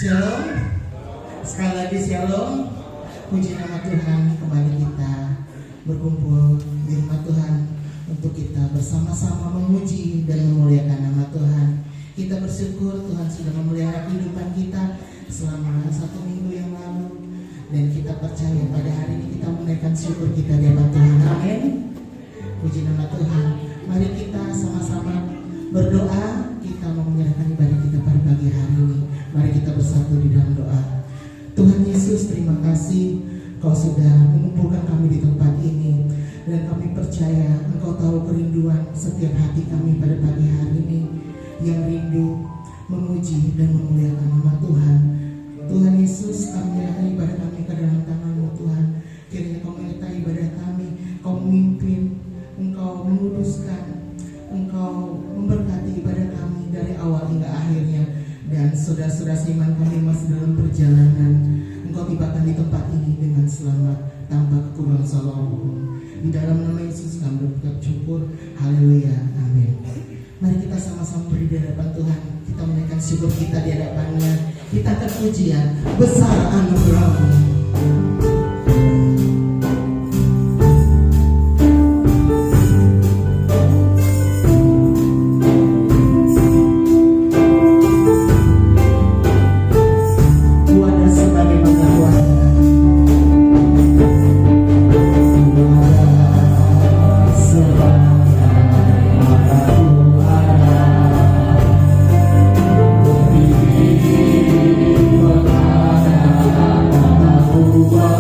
Shalom. Sekali lagi shalom. Puji nama Tuhan, kembali kita berkumpul di rumah Tuhan untuk kita bersama-sama memuji dan memuliakan nama Tuhan. Kita bersyukur Tuhan sudah memelihara kehidupan kita selama 1 minggu yang lalu, dan kita percaya pada hari ini kita menaikkan syukur kita di hadapan Tuhan. Amin. Puji nama Tuhan. Mari kita sama-sama berdoa. Kita mau menyerahkan ibadah kita pada pagi hari ini. Mari kita bersatu di dalam doa. Tuhan Yesus, terima kasih Kau sudah mengumpulkan kami di tempat ini, dan kami percaya Engkau tahu kerinduan setiap hati kami pada pagi hari ini yang rindu memuji dan memuliakan nama Tuhan. Tuhan Yesus, kami menyerahkan ibadah kami ke dalam tangan-Mu Tuhan. Kiranya Kau menyertai ibadah kami, Kau memimpin, Engkau menguduskan, Engkau memberkati ibadah kami dari awal hingga akhirnya. Dan saudara-saudara seiman kami masih dalam perjalanan, Engkau tibakan di tempat ini dengan selamat tanpa kekurangan salawat. Di dalam nama Yesus kami berdoa syukur. Haleluya, amin. Mari kita sama-sama berdiri di hadapan Tuhan. Kita menaikkan syukur kita di hadapannya. Kita terpujian besar anugerah-Mu. Oh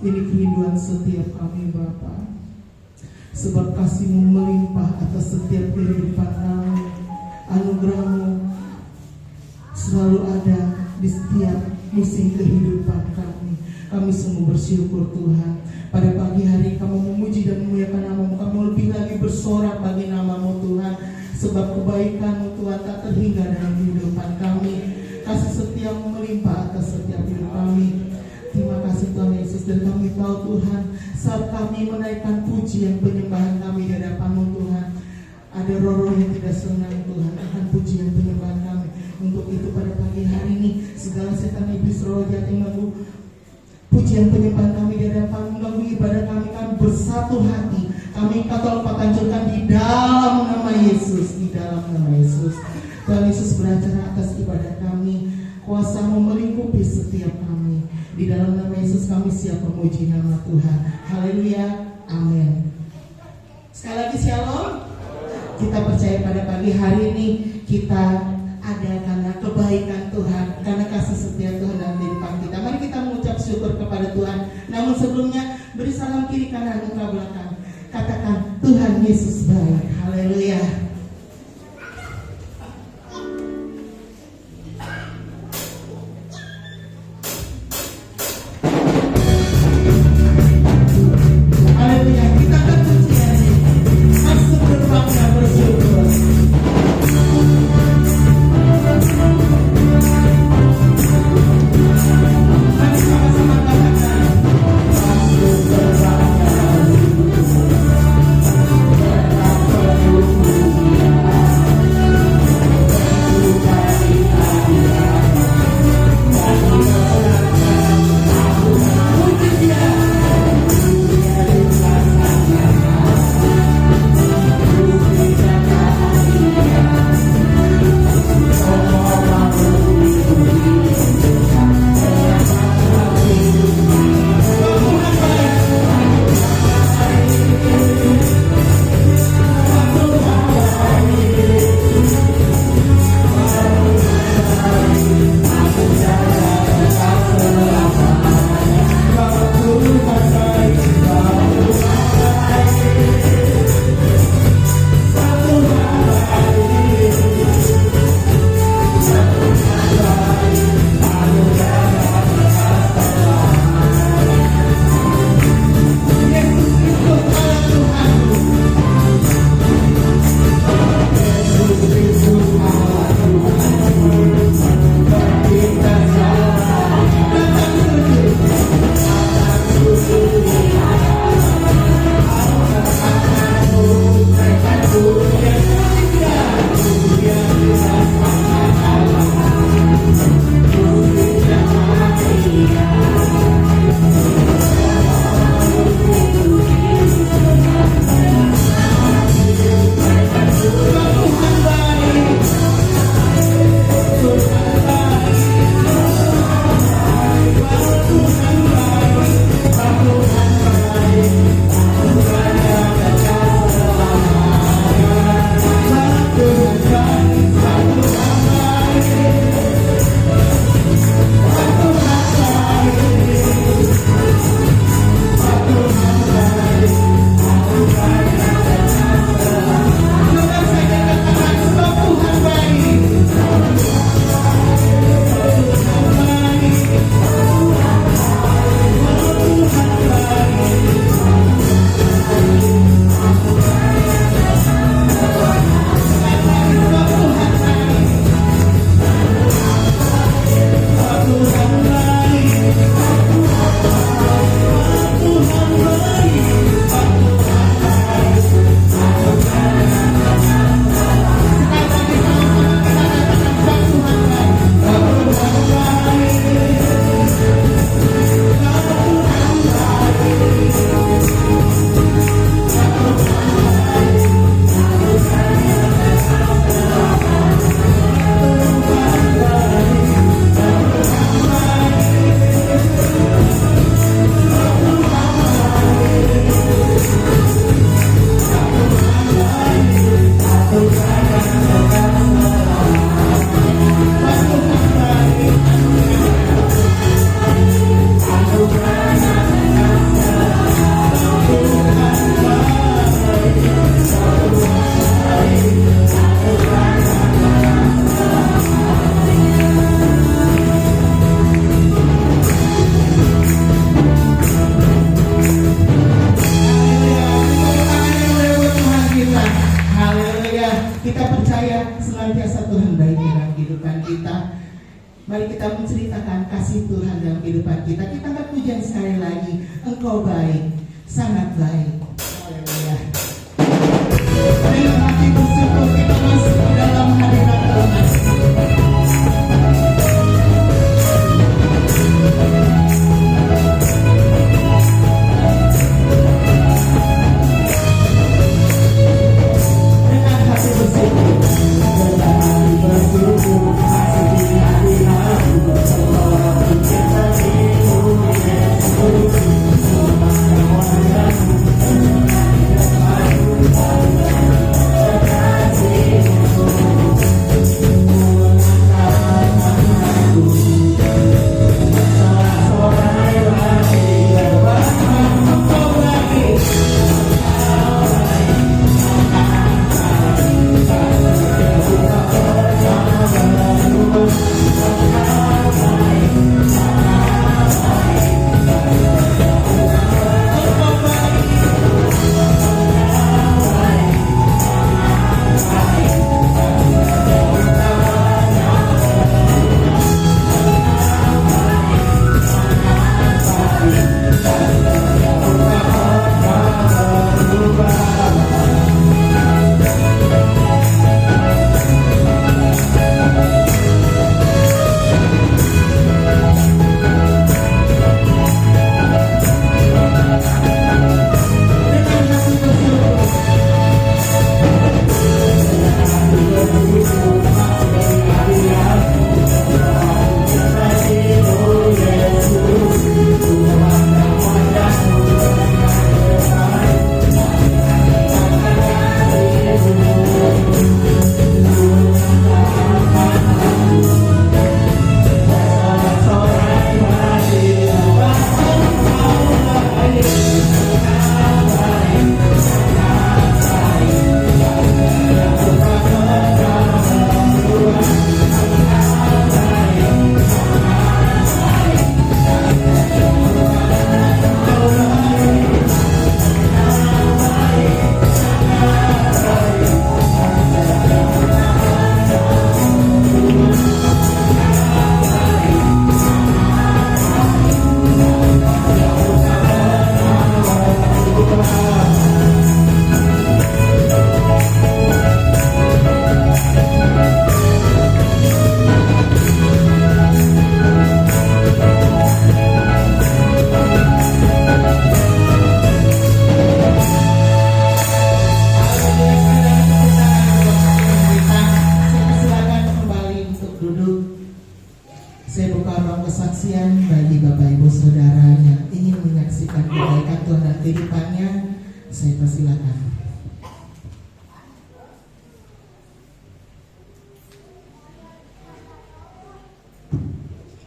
Ini kerinduan setiap kami Bapa. Sebab kasih-Mu melimpah atas setiap kehidupan kami. Anugerah-Mu selalu ada di setiap musim kehidupan kami. Kami semua bersyukur Tuhan. Pada pagi hari kami memuji dan memuliakan nama-Mu. Kami lebih lagi bersorak bagi nama-Mu Tuhan. Sebab kebaikan-Mu Tuhan tak terhingga dalam kehidupan kami. Kasih setia-Mu melimpah atas setiap hidup kami. Terima kasih Tuhan Yesus. Dan kami tahu Tuhan, saat kami menaikkan pujian penyembahan kami di hadapan-Mu Tuhan, ada roh-roh yang tidak senang Tuhan akan pujian penyembahan kami. Untuk itu pada pagi hari ini segala setan iblis roh jahat yang mengganggu pujian penyembahan kami di hadapan, mengganggu ibadah kami, kami bersatu hati. Kami kata lupa hancurkan di dalam nama Yesus, di dalam nama Yesus. Tuhan Yesus beracara atas ibadah kami. Kuasa-Mu melingkupi setiap kami. Di dalam nama Yesus kami siap memuji nama Tuhan. Haleluya, amin. Sekali lagi shalom. Kita percaya pada pagi hari ini kita ada karena kebaikan Tuhan, karena kasih setia Tuhan dalam kehidupan kita. Mari kita mengucap syukur kepada Tuhan. Namun sebelumnya beri salam kiri kanan muka belakang. Katakan Tuhan Yesus baik. Haleluya. Haleluya. Kita akan pujian ini. Masuk berbangga bersyukur. Mari sama-sama katakan masuk berbangga bersyukur. kasih Tuhan dalam kehidupan kita. Kita angkat pujian sekali lagi. Engkau baik, sangat baik. Haleluya. Dengan hati bersyukur kita masuk ke dalam hadirat Tuhan.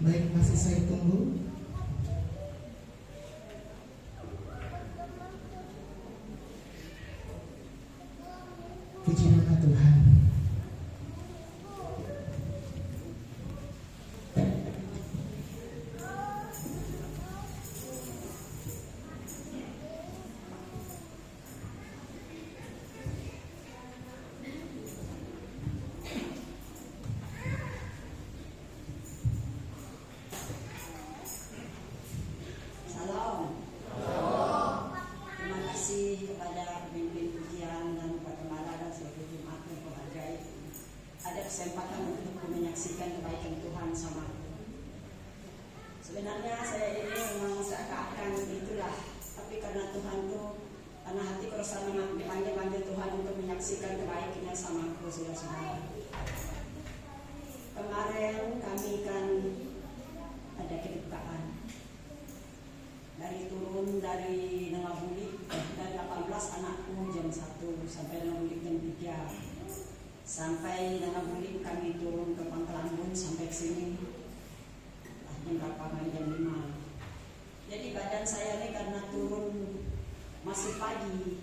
Baik, masih saya tunggu. Puji nama Tuhan. Kesempatan untuk menyaksikan kebaikan Tuhan sama aku. Sebenarnya saya ini memang seakan-akan itulah, tapi karena Tuhan tuh, karena hati kurasa dipanggil Tuhan untuk menyaksikan kebaikannya sama aku, saudara-saudara. Kemarin kami kan ada kedukaan turun dari Nangabuli dari 18 anakku jam 1 sampai Nangabuli jam 3. Sampai Nangabuli kami turun ke Pangkalambun sampai ke sini jam berapa? Jam 5. Jadi badan saya ini karena turun masih pagi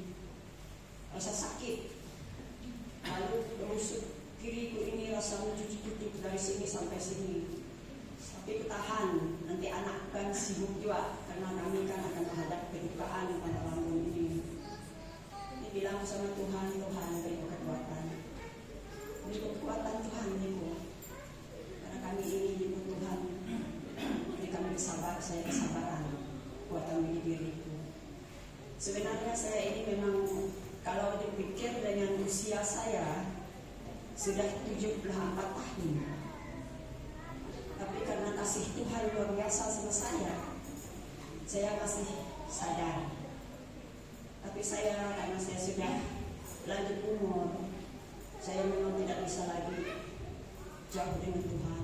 rasa sakit, lalu rusuk kiriku ini rasa mencucuk-cucuk dari sini sampai sini. Tapi ketahan, nanti anak kan sibuk juga karena kami kan akan menghadap kedukaan Pangkalambun ini. Ini bilang sama Tuhan, Tuhan beri kekuatan. Beri kekuatan Tuhan ini, karena kami ini Tuhan diriku. Sebenarnya saya ini memang kalau dipikir dengan usia saya sudah 74 tahun. Tapi karena kasih Tuhan luar biasa sama saya masih sadar. Tapi karena saya sudah lanjut umur, saya memang tidak bisa lagi jauh dengan Tuhan.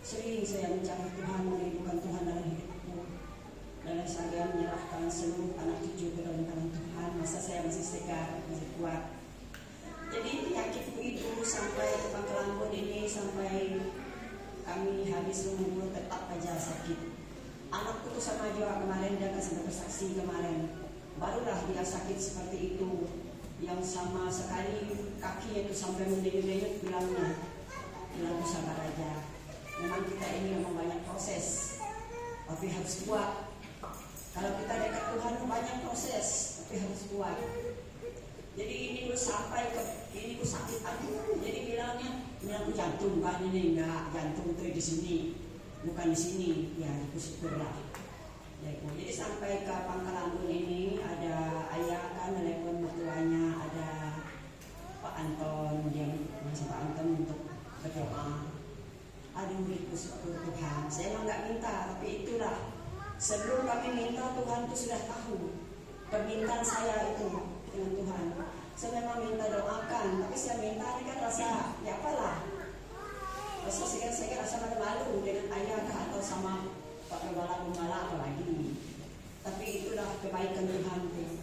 Sering saya mencari Tuhan, merindukan Tuhan dalam hidupku. Dan saya menyerahkan seluruh anak cucu ke dalam tangan Tuhan. Masa saya masih segar, masih kuat. Jadi penyakitku itu sampai ke Pangkalan Bun ini, sampai kami habis umur tetap aja sakit. Anakku tuh sama juga kemarin, dia kan sampai bersaksi kemarin. Barulah dia sakit seperti itu, yang sama sekali kakinya itu sampai mendenyut-denyut, bilang sabar aja. Memang kita ini memang banyak proses, tapi harus kuat. Kalau kita dekat Tuhan banyak proses, tapi harus kuat. Jadi ini gue sampai ke ini gue sakit aku, jadi bilangnya jantung kan, ini enggak, jantung tuh di sini, bukan di sini. Ya, itu syukurlah. Jadi sampai ke Pangkalan Bun ini ada ayah kan, telepon mertuanya, ada Pak Anton, dia masih Pak Anton untuk berdoa. Aduh, syukur Tuhan. Saya emang nggak minta, tapi itulah sebelum kami minta, Tuhan itu sudah tahu permintaan saya itu dengan Tuhan. Saya memang minta doakan, tapi saya minta ini kan rasa ya apalah, saya rasa malu dengan ayah atau sama Pak Gembala apalagi. Tapi itulah kebaikan Tuhan tuh.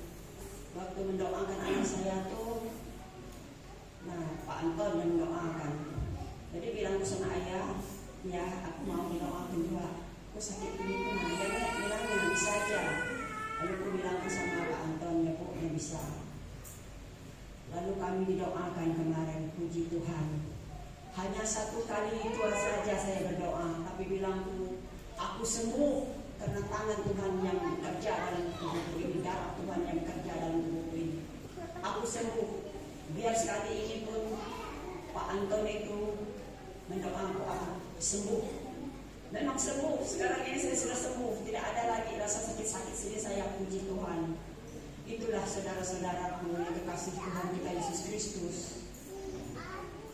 Waktu mendoakan anak saya tuh, nah Pak Anton yang mendoakan. Jadi bilang sama ayah, ya aku mau didoakan juga. Aku sakit ini pun, dia bilangnya bisa aja. Lalu aku bilang sama Pak Anton, ya Bu, ya bisa. Lalu kami didoakan kemarin, puji Tuhan. Hanya satu kali itu saja saya berdoa, tapi bilang aku sembuh karena tangan Tuhan yang kerja dalam tubuhku ini, darah Tuhan yang kerja dalam tubuhku ini. Aku sembuh. Biar sekali ini pun Pak Anton itu mendoaku aku sembuh. Memang sembuh. Sekarang ini saya sudah sembuh. Tidak ada lagi rasa sakit-sakit sini. Saya puji Tuhan. Itulah saudara-saudaraku yang kekasih Tuhan kita Yesus Kristus.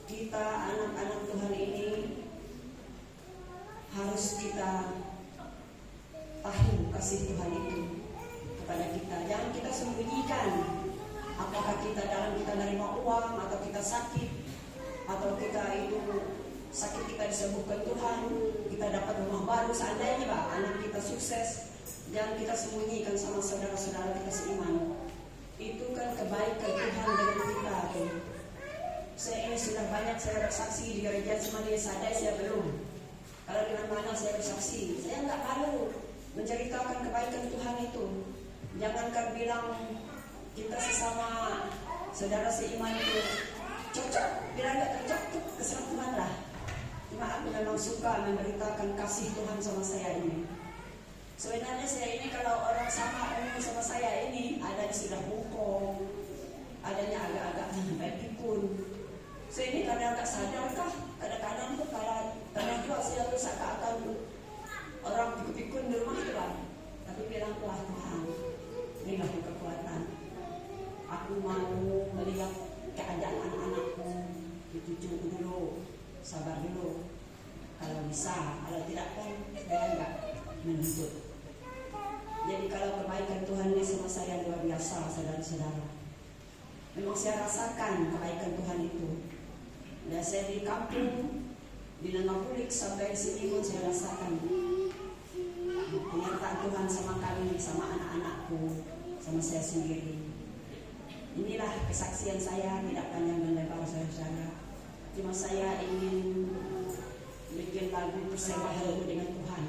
Kita anak-anak Tuhan ini harus kita tahu kasih Tuhan itu kepada kita. Jangan kita sembunyikan. Apakah kita menerima uang, atau kita sakit, atau kita itu sakit kita disembuhkan Tuhan, kita dapat rumah baru, seandainya Pak, anak kita sukses, jangan kita sembunyikan sama saudara-saudara kita seiman. Itu kan kebaikan Tuhan dengan kita tuh. Saya ini sudah banyak saya bersaksi di gereja, cuma dia sadar saya belum. Kalau di mana saya bersaksi, saya nggak malu menceritakan kebaikan Tuhan itu. Jangankan bilang kita sesama saudara seiman itu cocok, bilang nggak cocok tuh keserah Tuhan lah. Cuma aku memang suka memberitakan kasih Tuhan sama saya ini. Sebenarnya saya ini kalau orang sama umur sama saya ini, adanya sudah bungkong, adanya agak-agak sampai pikun. Saya ini kadang nggak sadar kah, kadang-kadang tuh kadang juga saya tuh seakan orang pikun di rumah Tuhan. Tapi bilang wah Tuhan, inilah kekuatan. Aku mau melihat keadaan anak-anakku, cucuku dulu, sabar dulu. Kalau bisa, kalau tidak kan saya enggak menuntut. Jadi kalau kebaikan Tuhan ini sama saya luar biasa, saudara-saudara. Memang saya rasakan kebaikan Tuhan itu. Dan saya di kampung, di Nangabulik sampai sini pun saya rasakan penyertaan Tuhan sama kami, sama anak-anakku, sama saya sendiri. Inilah kesaksian saya, tidak panjang dan lebar saudara. Cuma saya ingin bikin lagu persembahan dengan Tuhan.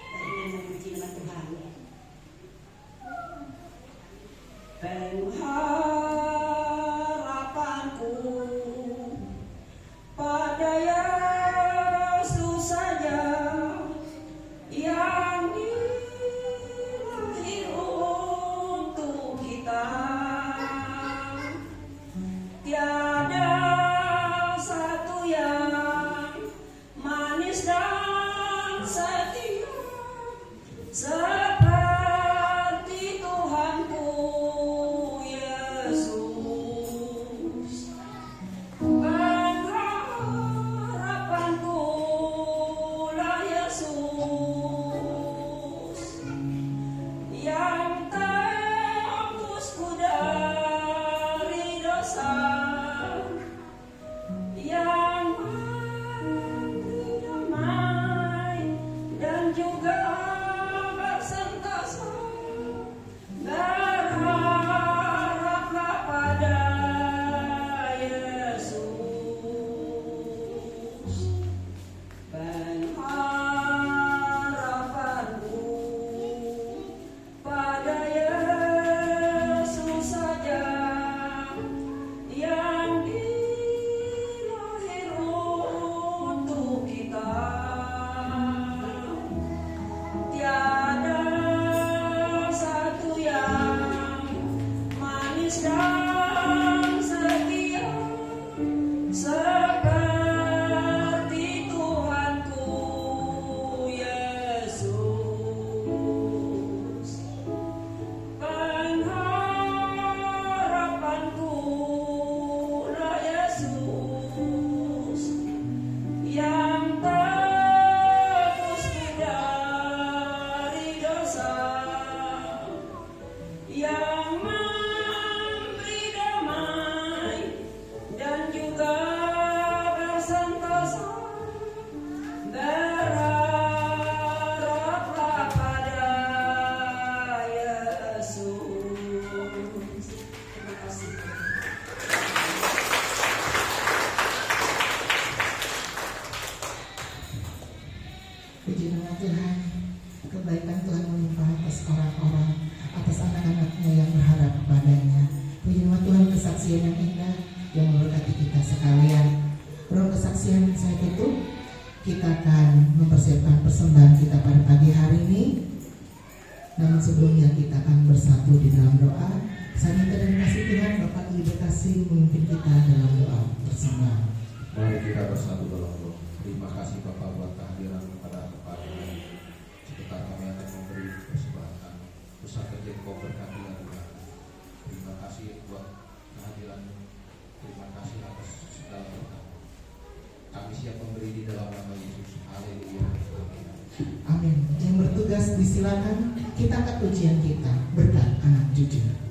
Saya ingin memuji dengan Tuhan. Pengharapanku pada Yesus saja yang dilahir untuk kita. Tiada satu yang kebaikan Tuhan melimpah atas orang-orang, atas anak-anaknya yang berharap kepadanya. Puji nama Tuhan, kesaksian yang indah yang memberkati kita sekalian. Roh kesaksian saya tutup. Kita akan mempersiapkan persembahan kita pada pagi hari ini. Namun sebelumnya kita akan bersatu di dalam doa. Saya minta dan kasih Tuhan Bapak Ibu kasih memimpin kita dalam doa bersama. Mari kita bersatu dalam doa. Terima kasih Bapak buat kehadiran pada pagi hari. Sebentar kami akan memberi persembahan kami. Usaha kerja Kau berkati Tuhan. Terima kasih buat kehadiran-Mu. Terima kasih atas segala berkat. Kami siap memberi di dalam nama Yesus. Haleluya. Amin. Amin. Yang bertugas disilakan. Kita angkat pujian kita berkat anak jujur. Kita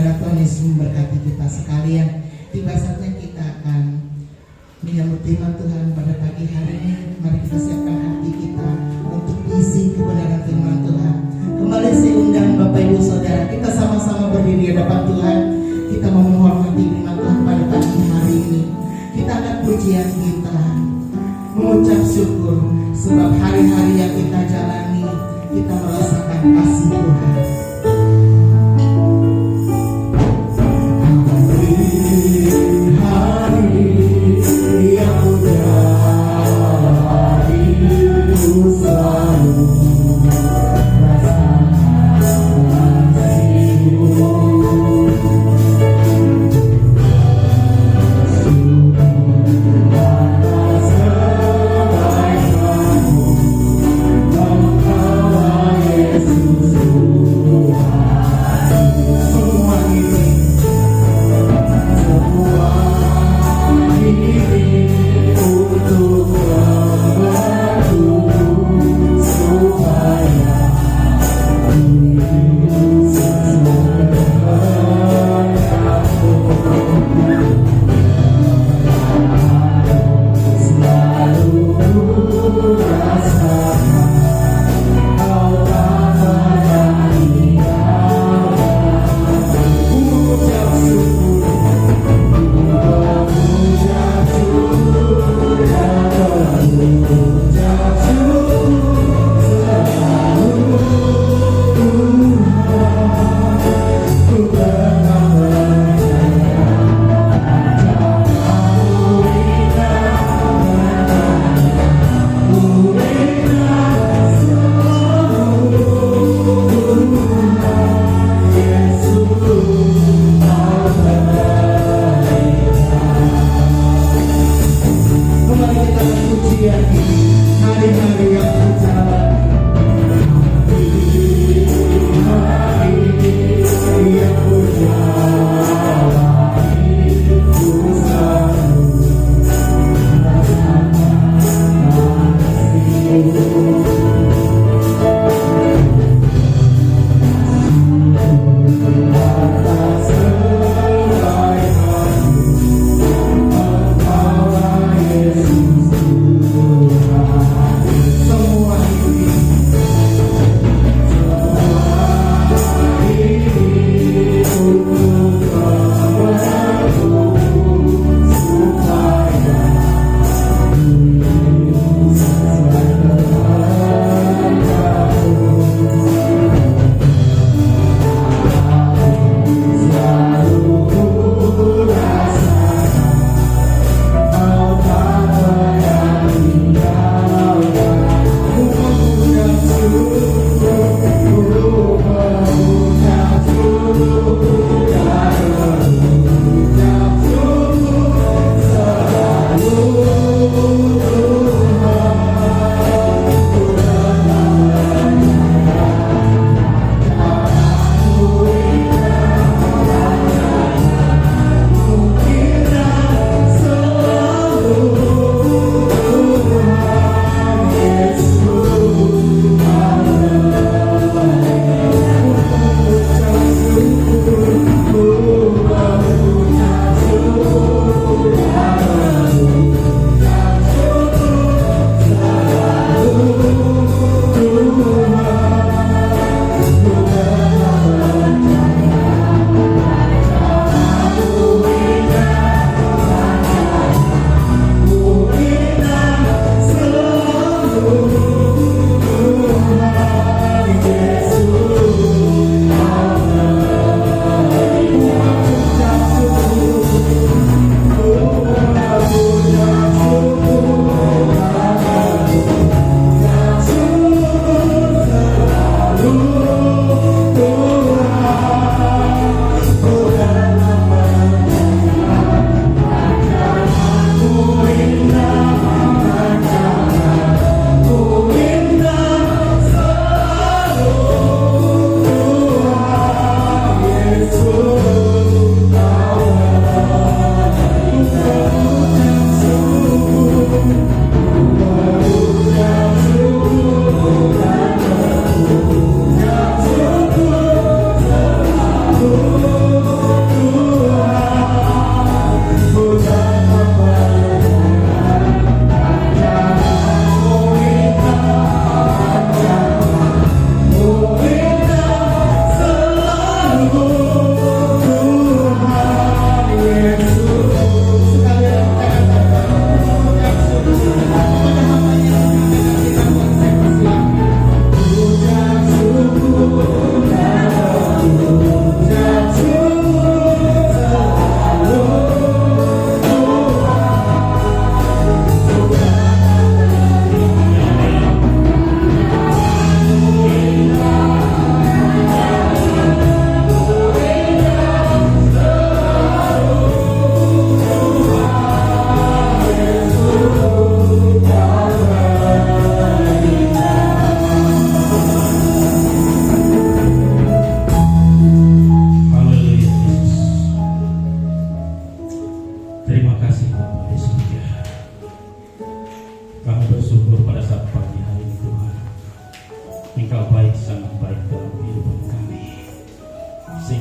kiranya Tuhan Yesus memberkati kita sekalian. Tiba saatnya kita akan menyambut firman Tuhan pada pagi hari ini. Mari kita siapkan hati kita untuk isi kebenaran firman Tuhan. Kembali saya undang Bapak Ibu Saudara, kita sama-sama berdiri di hadapan Tuhan. Kita mau menghormati firman Tuhan pada pagi hari ini. Kita akan pujian kita, mengucap syukur sebab hari-hari yang kita jalani kita merasakan kasih Tuhan. Selalu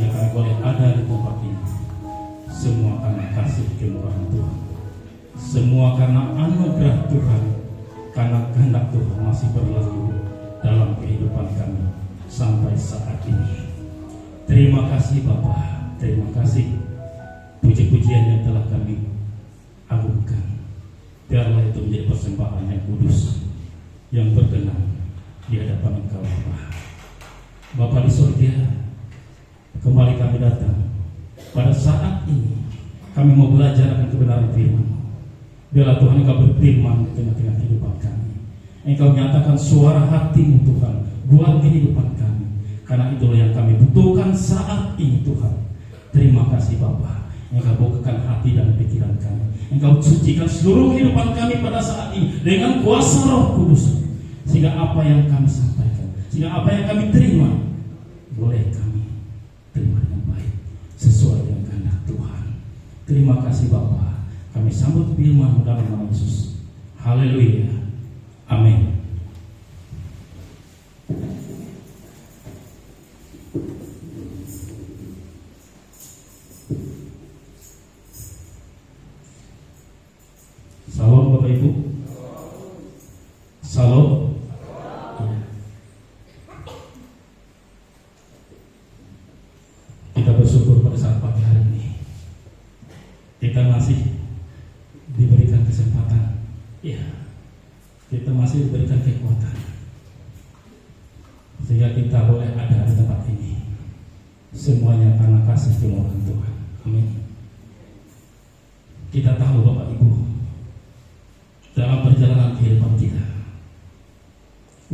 sehingga kami boleh ada di tempat ini. Semua karena kasih kemurahan Tuhan, semua karena anugerah Tuhan, karena kehendak Tuhan masih berlaku dalam kehidupan kami sampai saat ini. Terima kasih Bapa, terima kasih. Puji-pujian yang telah kami agungkan, biarlah itu menjadi persembahan yang kudus, yang berkenan di hadapan Engkau Bapa. Bapa di surga, kembali kami datang pada saat ini. Kami mau belajar akan kebenaran firman. Biarlah Tuhan Engkau berfirman di tengah-tengah kehidupan kami. Engkau nyatakan suara hati-Mu Tuhan buat kehidupan kami. Karena itulah yang kami butuhkan saat ini Tuhan. Terima kasih Bapa. Engkau bukakan hati dan pikiran kami. Engkau sucikan seluruh kehidupan kami pada saat ini dengan kuasa Roh Kudus. Sehingga apa yang kami sampaikan, sehingga apa yang kami terima, boleh kami terima dengan baik sesuai dengan kehendak Tuhan. Terima kasih Bapa. Kami sambut firman-Mu dalam nama Yesus. Haleluya. Amin. Salam Bapak Ibu. Salam. Ya. Kita bersyukur pada saat pagi hari ini kita masih diberikan kesempatan. Ya. Kita masih diberikan kekuatan sehingga kita boleh ada di tempat ini. Semuanya karena kasih kemurahan Tuhan. Amin. Kita tahu Bapak Ibu, dalam perjalanan kehidupan kita,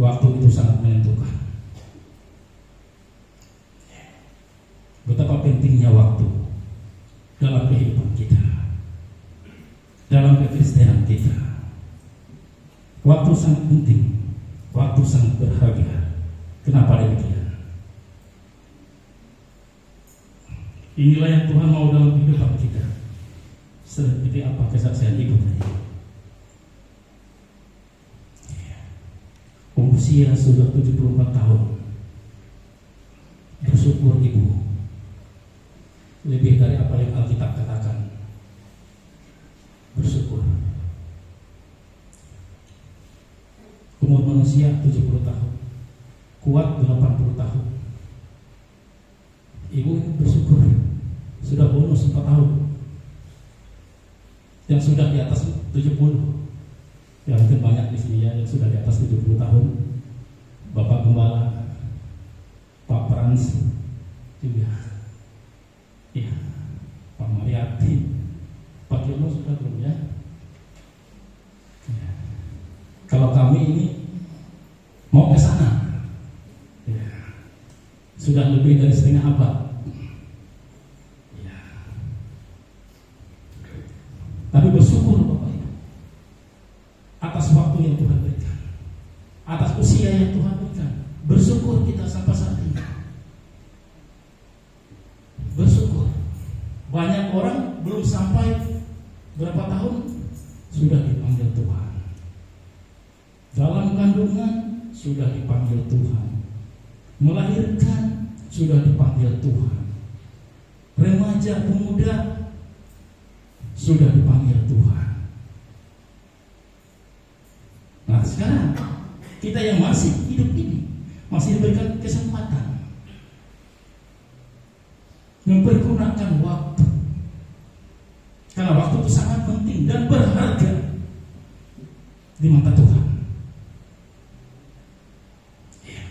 waktu itu sangat menentukan. Betapa pentingnya waktu dalam kehidupan kita, dalam kekristenan kita. Waktu sangat penting, waktu sangat berharga. Kenapa demikian? Inilah yang Tuhan mau dalam kehidupan kita. Seperti apa kesaksian ibu tadi. Usia sudah 74 tahun. Bersyukur ibu. Lebih dari apa yang Alkitab katakan. Bersyukur. Umur manusia 70 tahun. Kuat 80 tahun. Ibu bersyukur. Sudah bonus 4 tahun. Yang sudah di atas 70. Ya mungkin banyak di sini ya yang sudah di atas 70 tahun. Bapak Gembala, Pak Frans juga. Ya, Pak Mariati, Pak Jono sudah belum ya? Ya. Kalau kami ini mau ke sana, ya. Sudah lebih dari setengah abad. Ya. Tapi bersyukur Bapak Ibu atas waktu yang Tuhan berikan, atas usia yang Tuhan berikan. Bersyukur kita sampai saat ini. Bersyukur. Banyak orang belum sampai berapa tahun sudah dipanggil Tuhan. Dalam kandungan sudah dipanggil Tuhan. Melahirkan sudah dipanggil Tuhan. Remaja pemuda sudah dipanggil Tuhan. Nah sekarang kita yang masih hidup ini masih diberikan kesempatan mempergunakan waktu, karena waktu itu sangat penting dan berharga di mata Tuhan. Ya.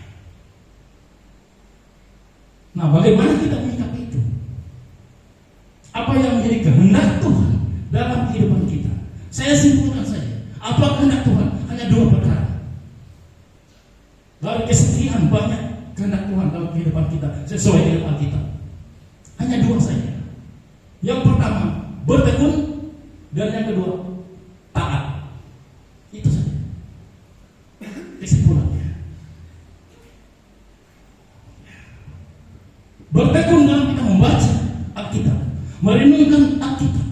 Nah, bagaimana kita menyikapi itu? Apa yang menjadi kehendak Tuhan dalam kehidupan kita? Saya simpulkan saja. Apa kehendak Tuhan? Hanya 2 perkara. Dari kesekian banyak kehendak Tuhan dalam kehidupan kita sesuai dengan Alkitab. Hanya 2 saja. Yang pertama, bertekun, dan yang kedua, taat. Itu saja kesimpulannya. Bertekun dalam kita membaca Alkitab, merenungkan Alkitab,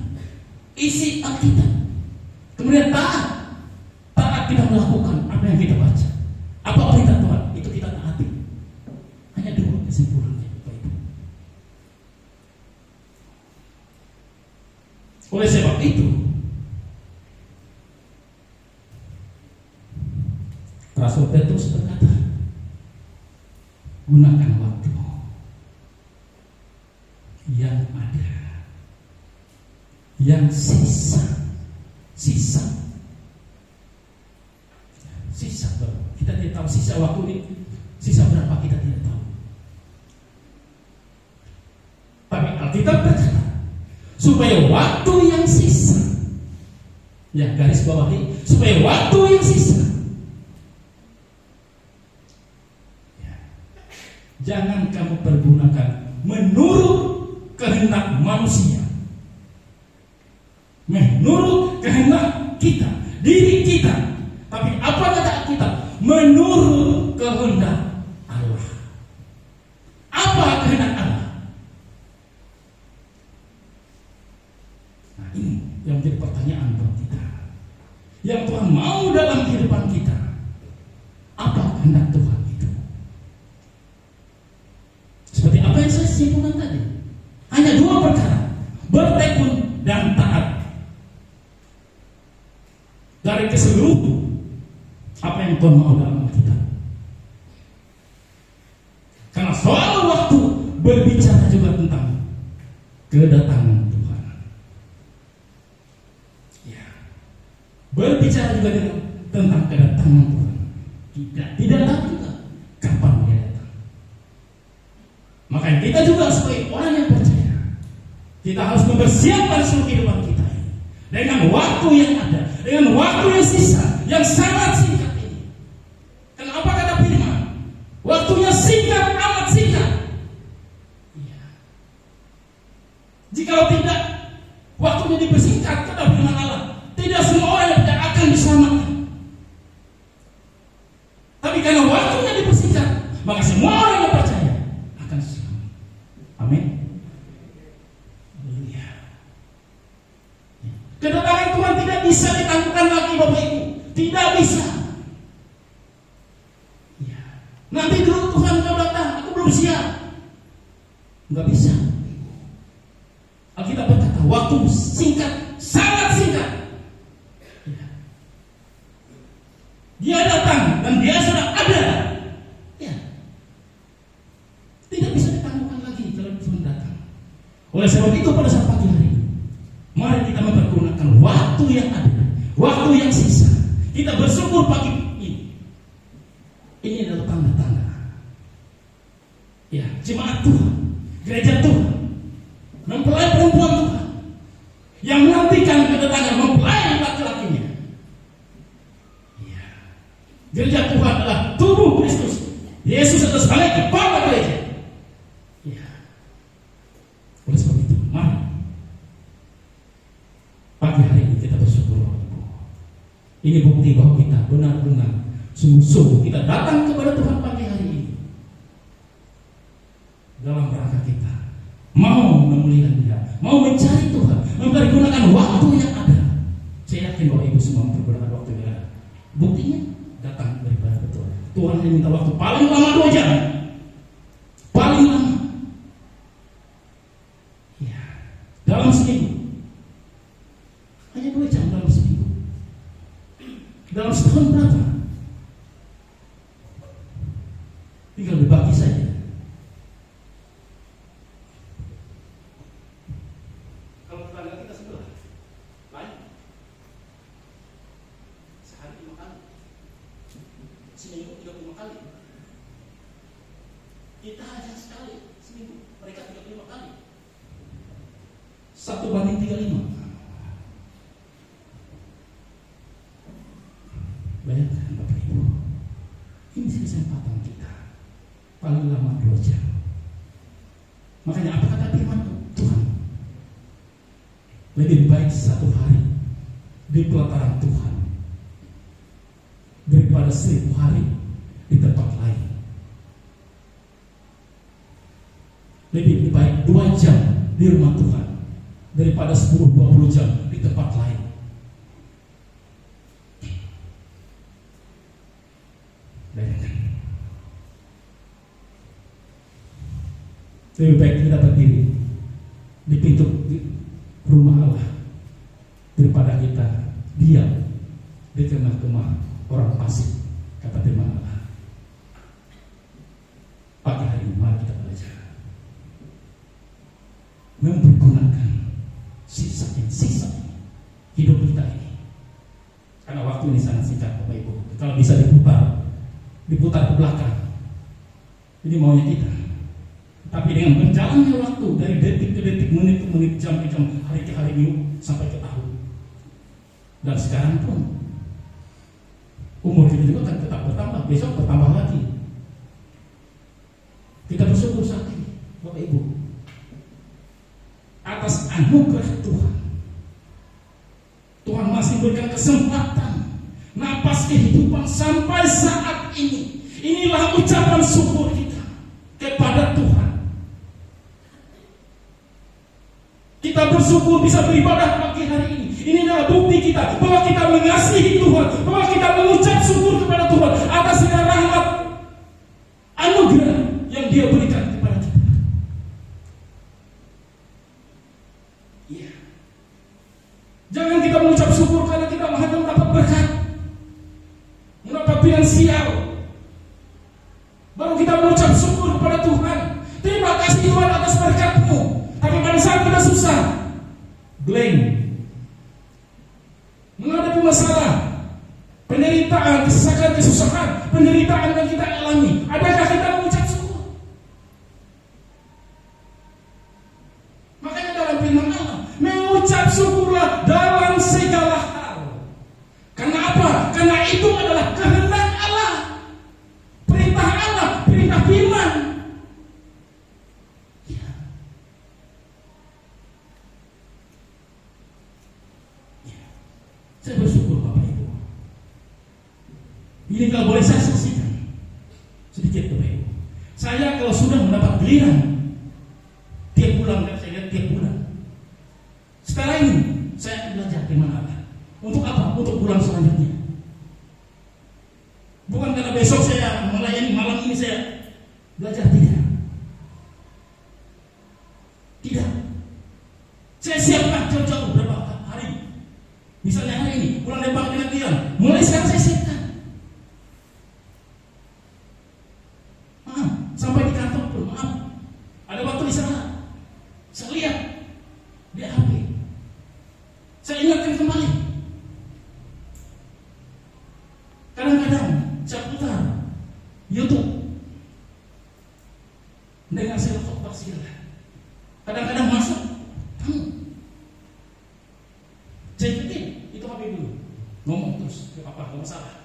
isi Alkitab. Kemudian taat. Taat kita melakukan apa yang kita baca. Apa perintah Tuhan, itu kita taati. Hanya 2 kesimpulannya Bapak Ibu. Oleh sebab itu, Rasul Petrus berkata, gunakan waktu yang ada, yang sisa. Kita tidak tahu sisa waktu ini, sisa berapa kita tidak tahu. Tapi Alkitab berkata, supaya waktu yang sisa, ya garis bawahi, supaya waktu yang sisa, ya, jangan kamu pergunakan menurut kehendak manusia, menurut kehendak kita, diri kita. Tapi apa kata kita? Menurut kehendak Allah. Apa kehendak Allah? Nah, ini yang menjadi pertanyaan buat kita. Yang Tuhan mau dalam kehidupan kita. Apa kehendak Tuhan itu? Seperti apa yang saya simpulkan tadi. Hanya dua perkara, bertekun dan taat. Dari keseluruhan apa yang Tuhan mau dalam kita. Karena soal waktu berbicara juga tentang kedatangan Tuhan. Ya. Berbicara juga tentang kedatangan Tuhan. Tidak tahu juga kapan dia datang. Makanya kita juga sebagai orang yang percaya, kita harus mempersiapkan seluruh kehidupan kita dengan waktu yang ada, dengan waktu yang sisa, yang sangat singkat ini. Kenapa kata firman? Waktunya singkat, amat singkat. Ya. Jikalau tidak, waktunya dipersingkat, kata firman Allah, tidak semua orang yang tidak akan diselamatkan. Tapi karena waktunya dipersingkat, maka semua orang yang percaya akan selamat. Amin. Kedatangan Tuhan tidak bisa ditangguhkan lagi, Bapak Ibu. Tidak bisa. Ya. Nanti dulu Tuhan kau datang, aku belum siap. Enggak bisa. Alkitab berkata, waktu singkat, sangat singkat. Ya. Dia datang dan dia sudah ada. Ya. Tidak bisa ditangguhkan lagi kalau Tuhan datang. Oleh sebab itu pada saat pagi hari, mari kita mempergunakan waktu yang ada, waktu yang sisa. Kita bersyukur pagi ini. Ini adalah tanda-tanda. Ya, jemaat Tuhan, gereja Tuhan, mempelai perempuan Tuhan, yang menantikan kedatangan mempelai laki-lakinya. Ya, gereja Tuhan adalah tubuh Kristus. Yesus adalah sebagai kepala gereja. Ya. Oleh sebab itu, mari pagi hari ini kita bersyukur, Bapak Ibu. Ini bukti bahwa kita benar-benar sungguh-sungguh kita datang kepada Tuhan pagi hari ini dalam rangka kita mau memuliakan Dia, mau mencari Tuhan, mempergunakan waktu yang ada. Saya yakin Bapak Ibu semua mempergunakan waktu yang ada. Buktinya datang beribadah betul. Tuhan yang minta waktu paling lama 2 jam, paling lama. Ya, dalam seminggu. Hanya 2 jam dalam seminggu. Dalam setahun berapa? Tinggal dibagi saja. Kalau tetangga kita sebelah, lain. Sehari 5 kali. Seminggu 35 kali. Kita hanya sekali seminggu, mereka 35 kali. 1:35. Bayangkan Bapak Ibu, ini kesempatan kita paling lama 2 jam. Makanya apa kata firman Tuhan? Lebih baik 1 hari di pelataran Tuhan daripada 1000 hari di tempat lain. Lebih baik 2 jam di rumah Tuhan daripada 10-20 jam di tempat lain. Lebih baik kita berdiri di pintu rumah Allah mempergunakan sisa hidup kita ini. Karena waktu ini sangat singkat Bapak Ibu. Kalau bisa diputar ke belakang. Ini maunya kita. Tapi dengan berjalannya waktu dari detik ke detik, menit ke menit, jam ke jam, hari ke hari, minggu sampai ke tahun. Dan sekarang pun umur kita juga akan tetap bertambah, besok bertambah lagi. Kita bersyukur saat ini, Bapak Ibu, atas anugerah Tuhan. Tuhan masih berikan kesempatan, napas kehidupan sampai saat ini. Inilah ucapan syukur kita kepada Tuhan. Kita bersyukur bisa beribadah pagi hari ini. Ini adalah bukti kita bahwa kita mengasihi Tuhan, bahwa kita mengucap syukur kepada Tuhan atas segala rahmat anugerah yang Dia berikan kepada kita. Ya. Jangan kita mengucap syukur karena kita hanya mendapat berkat, mendapat finansial. Baru kita mengucap syukur kepada Tuhan. Terima kasih Tuhan atas berkat-Mu. Tapi pada saat kita susah, blank, menghadapi masalah, penderitaan, kesusahan, penderitaan yang kita alami, adakah kita mengucap syukur? Makanya dalam firman Allah, mengucap syukurlah dalam segala hal. Karena apa? Karena itu adalah kehendak Allah, perintah Allah, perintah firman. Saya bersyukur Bapak Ibu. Ini kalau boleh saya saksikan sedikit Bapak Ibu. Saya kalau sudah mendapat giliran tiap bulan, kan saya lihat tiap bulan. Sekarang ini saya akan belajar firman Allah. Untuk apa? Untuk bulan selanjutnya. Bukan karena besok saya melayani, malam ini saya belajar, tidak. Tidak. Saya siapkan jauh-jauh berapa hari. Misalnya hari ini, bulan depan kira-kira, mulai sekarang saya siapkan. Sampai di kantor pun, ada waktu di sana, saya lihat di HP, saya ingatkan kembali. Kadang-kadang saya putar YouTube, dengar saya khotbah segala. Kadang-kadang masuk, saya ikutin itu HP dulu, ngomong terus, apa nggak masalah.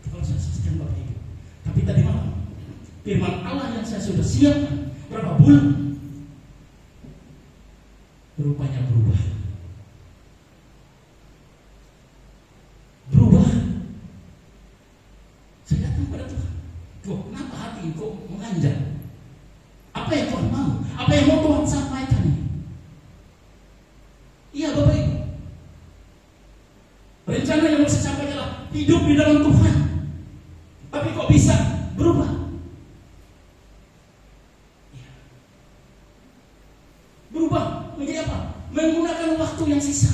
Kalau saya saksikan Bapak Ibu, tapi tadi malam firman Allah yang saya sudah siapkan berapa bulan, rupanya berubah. Saya datang pada Tuhan, Tuhan, kenapa hati kok menganjak? Apa yang Tuhan mau? Apa yang mau Tuhan sampaikan ini? Iya Bapak Ibu, rencana yang mau saya sampaikan adalah hidup di dalam Tuhan. Tapi kok bisa berubah? Ya. Berubah menjadi apa? Menggunakan waktu yang sisa.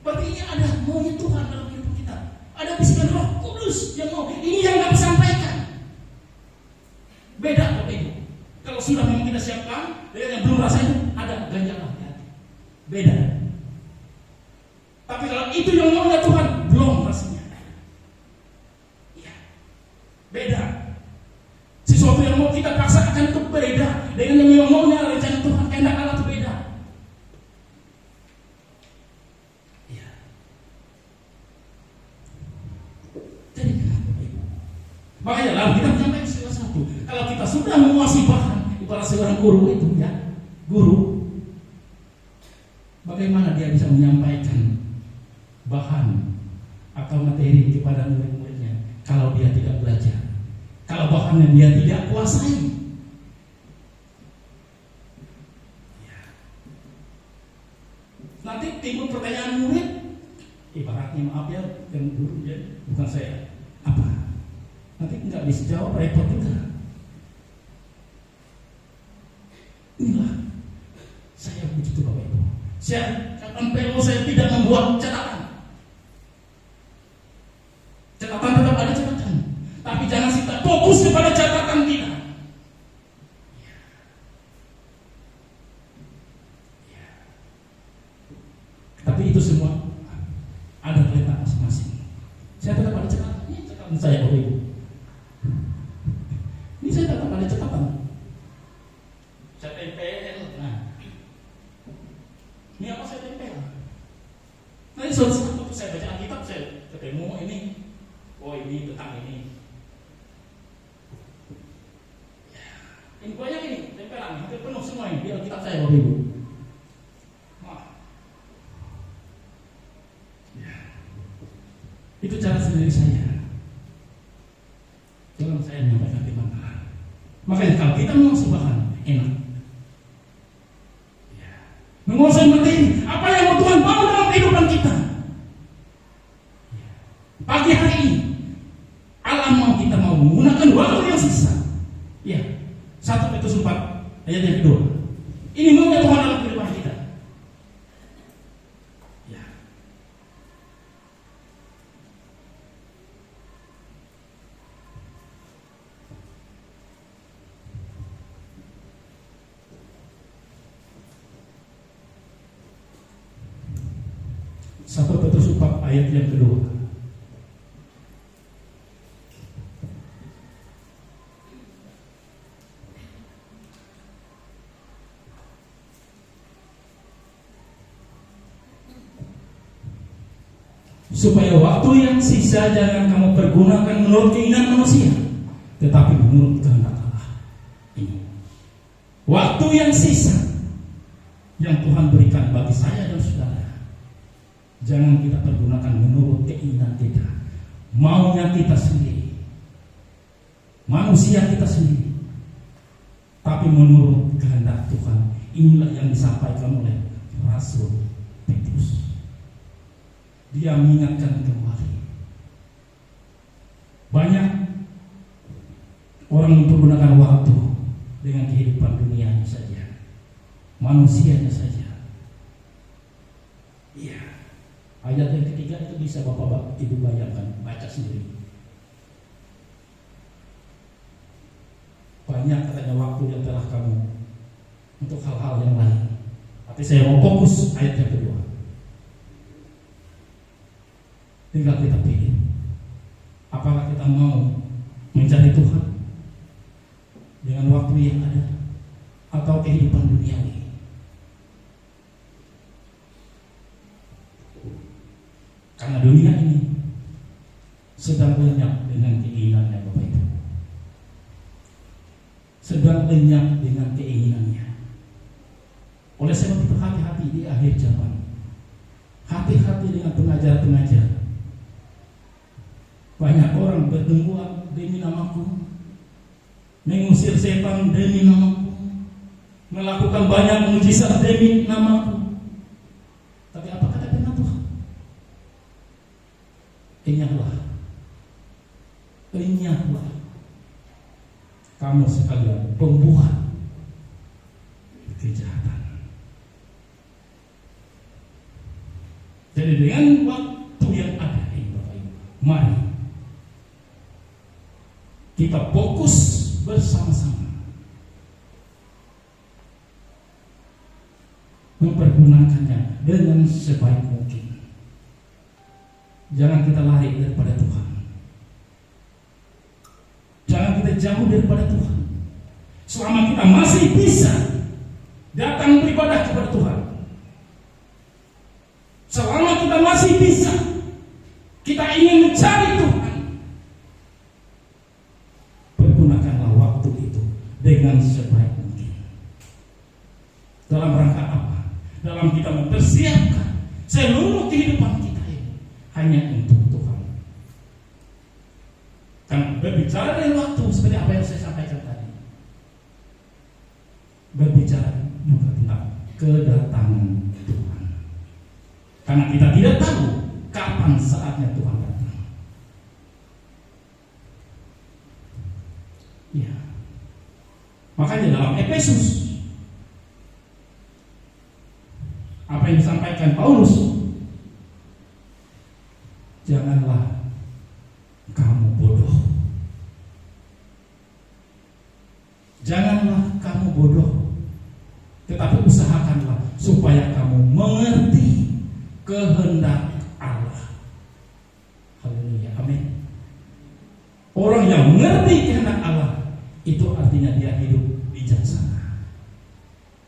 Berarti ini ada maunya Tuhan dalam hidup kita. Ada bisikan Roh Kudus yang mau. Ini yang kami sampaikan. Beda Bapak Ibu. Kalau sudah memang kita siapkan, dengan yang belum rasanya ada ganjalan. Beda. Tapi kalau itu yang maunya Tuhan, belum rasanya. Beda. Sesuatu yang mau kita paksakan itu beda dengan yang maunya rencana Tuhan, kehendak Allah itu beda. Ya. Jadi kenapa Ibu? Makanya lalu kita menyampaikan sesuatu. Kalau kita sudah menguasai bahan, ibarat seorang guru itu ya, guru, bagaimana dia bisa menyampaikan bahan atau materi kepada murid-muridnya kalau dia tidak belajar, kalau bahannya dia tidak kuasai? Nanti timbul pertanyaan murid, ibaratnya maaf ya, yang guru ya, bukan saya, apa? Nanti nggak bisa jawab, repot juga. Inilah saya begitu Bapak Ibu. Saya katakan perlu saya tidak membuat catatan. Catatan tetap ada catatan, tapi jangan kita fokus kepada catatan kita. Tapi itu semua ada perintah masing-masing. Saya tetap ada catatan. Ini catatan saya Bapak Ibu. Ini saya tetap ada catatan. Saya tempel. Nah, ini apa saya tempel? Nanti suatu saat waktu saya baca Alkitab saya ketemu ini. Oh ini tentang ini. Ini banyak ini tempelan, hampir penuh semua ini di Alkitab saya Bapak Ibu. Itu cara sendiri saya dalam saya menyampaikan firman Allah. Makanya kalau kita menguasai bahan enak, menguasai materi, apa yang Tuhan mau dalam kehidupan kita. Pagi hari ini, Allah mau kita mau menggunakan waktu yang sisa. Ya, 1 Petrus 4 ayat yang kedua. Ini maunya Tuhan dalam kehidupan kita. Ya. Satu Petrus 4 ayat yang kedua. Supaya waktu yang sisa jangan kamu pergunakan menurut keinginan manusia, tetapi menurut kehendak Allah. Ini waktu yang sisa yang Tuhan berikan bagi saya dan saudara, jangan kita pergunakan menurut keinginan kita, maunya kita sendiri, manusia kita sendiri, tapi menurut kehendak Tuhan. Inilah yang disampaikan oleh Rasul Petrus. Dia mengingatkan kembali. Banyak orang mempergunakan waktu dengan kehidupan dunianya saja, manusianya saja. Iya. Ayat yang ketiga itu bisa Bapak Ibu bayangkan, baca sendiri. Banyak katanya waktu yang telah kamu untuk hal-hal yang lain. Tapi saya mau fokus ayat yang kedua. Tinggal kita pilih, apakah kita mau mencari Tuhan dengan waktu yang ada atau kehidupan duniawi. Karena dunia ini sedang lenyap dengan keinginannya Bapak Ibu, sedang lenyap dengan keinginannya. Oleh sebab itu hati-hati di akhir zaman, hati-hati dengan pengajar-pengajar. Banyak orang berdemuan demi namaku, mengusir setan demi namaku, melakukan banyak mujizat demi namaku. Tapi apa kata firman Tuhan? Enyahlah kamu sekalian pembuat kejahatan. Jadi dengan waktu yang ada ini Bapak Ibu, mari kita fokus bersama-sama mempergunakannya dengan sebaik mungkin. Jangan kita lari daripada Tuhan. Jangan kita jauh daripada Tuhan. Selama kita masih bisa datang beribadah kepada Tuhan, selama kita masih bisa, kita ingin mencari Tuhan, dengan sebaik mungkin. Dalam rangka apa? Dalam kita mempersiapkan seluruh kehidupan kita ini hanya untuk Tuhan. Kan berbicara dari waktu seperti apa yang saya sampaikan tadi, berbicara juga tentang kedatangan Tuhan. Karena kita tidak tahu kapan saatnya Tuhan datang. Ya. Makanya dalam Efesus, apa yang disampaikan Paulus, janganlah kamu bodoh. Janganlah kamu bodoh, tetapi usahakanlah supaya kamu mengerti kehendak Allah. Haleluya, amin. Orang yang mengerti kehendak Allah itu artinya dia hidup bijaksana,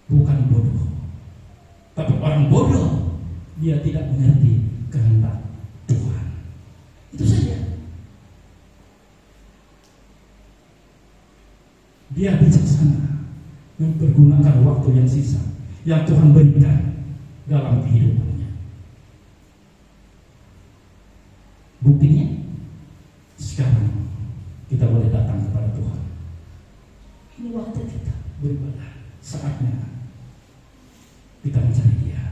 bukan bodoh. Tapi orang bodoh dia tidak mengerti kehendak Tuhan. Itu saja. Dia bijaksana mempergunakan waktu yang sisa yang Tuhan berikan dalam kehidupannya. Buktinya sekarang kita boleh datang kepada Tuhan. Ini waktu kita beribadah, saatnya kita mencari Dia.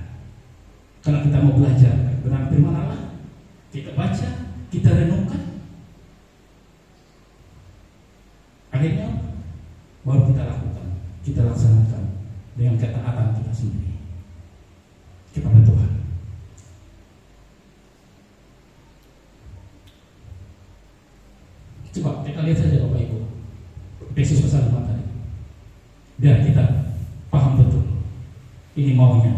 Karena kita mau belajar benar firman Allah, kita baca, kita renungkan. Akhirnya baru kita lakukan, kita laksanakan dengan ketaatan kita sendiri kepada Tuhan. Coba kita lihat saja Bapak Ibu, Efesus pasal 5 tadi, biar kita paham betul ini maunya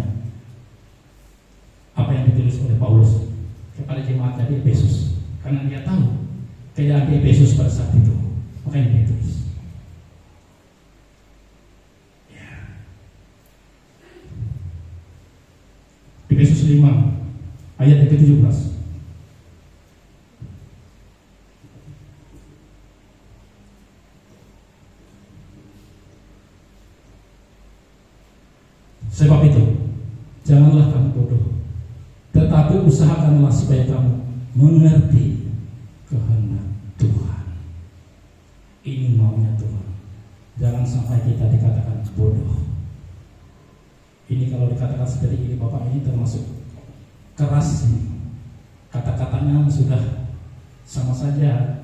apa yang ditulis oleh Paulus kepada jemaat di Efesus, karena dia tahu keadaan di Efesus pada saat itu, makanya dia tulis. Efesus 5 ayat yang ke-17. Sebab itu, janganlah kamu bodoh, tetapi usahakanlah supaya kamu mengerti kehendak Tuhan. Ini maunya Tuhan. Jangan sampai kita dikatakan bodoh. Ini kalau dikatakan seperti ini Bapak, ini termasuk keras ini. Kata-katanya sudah sama saja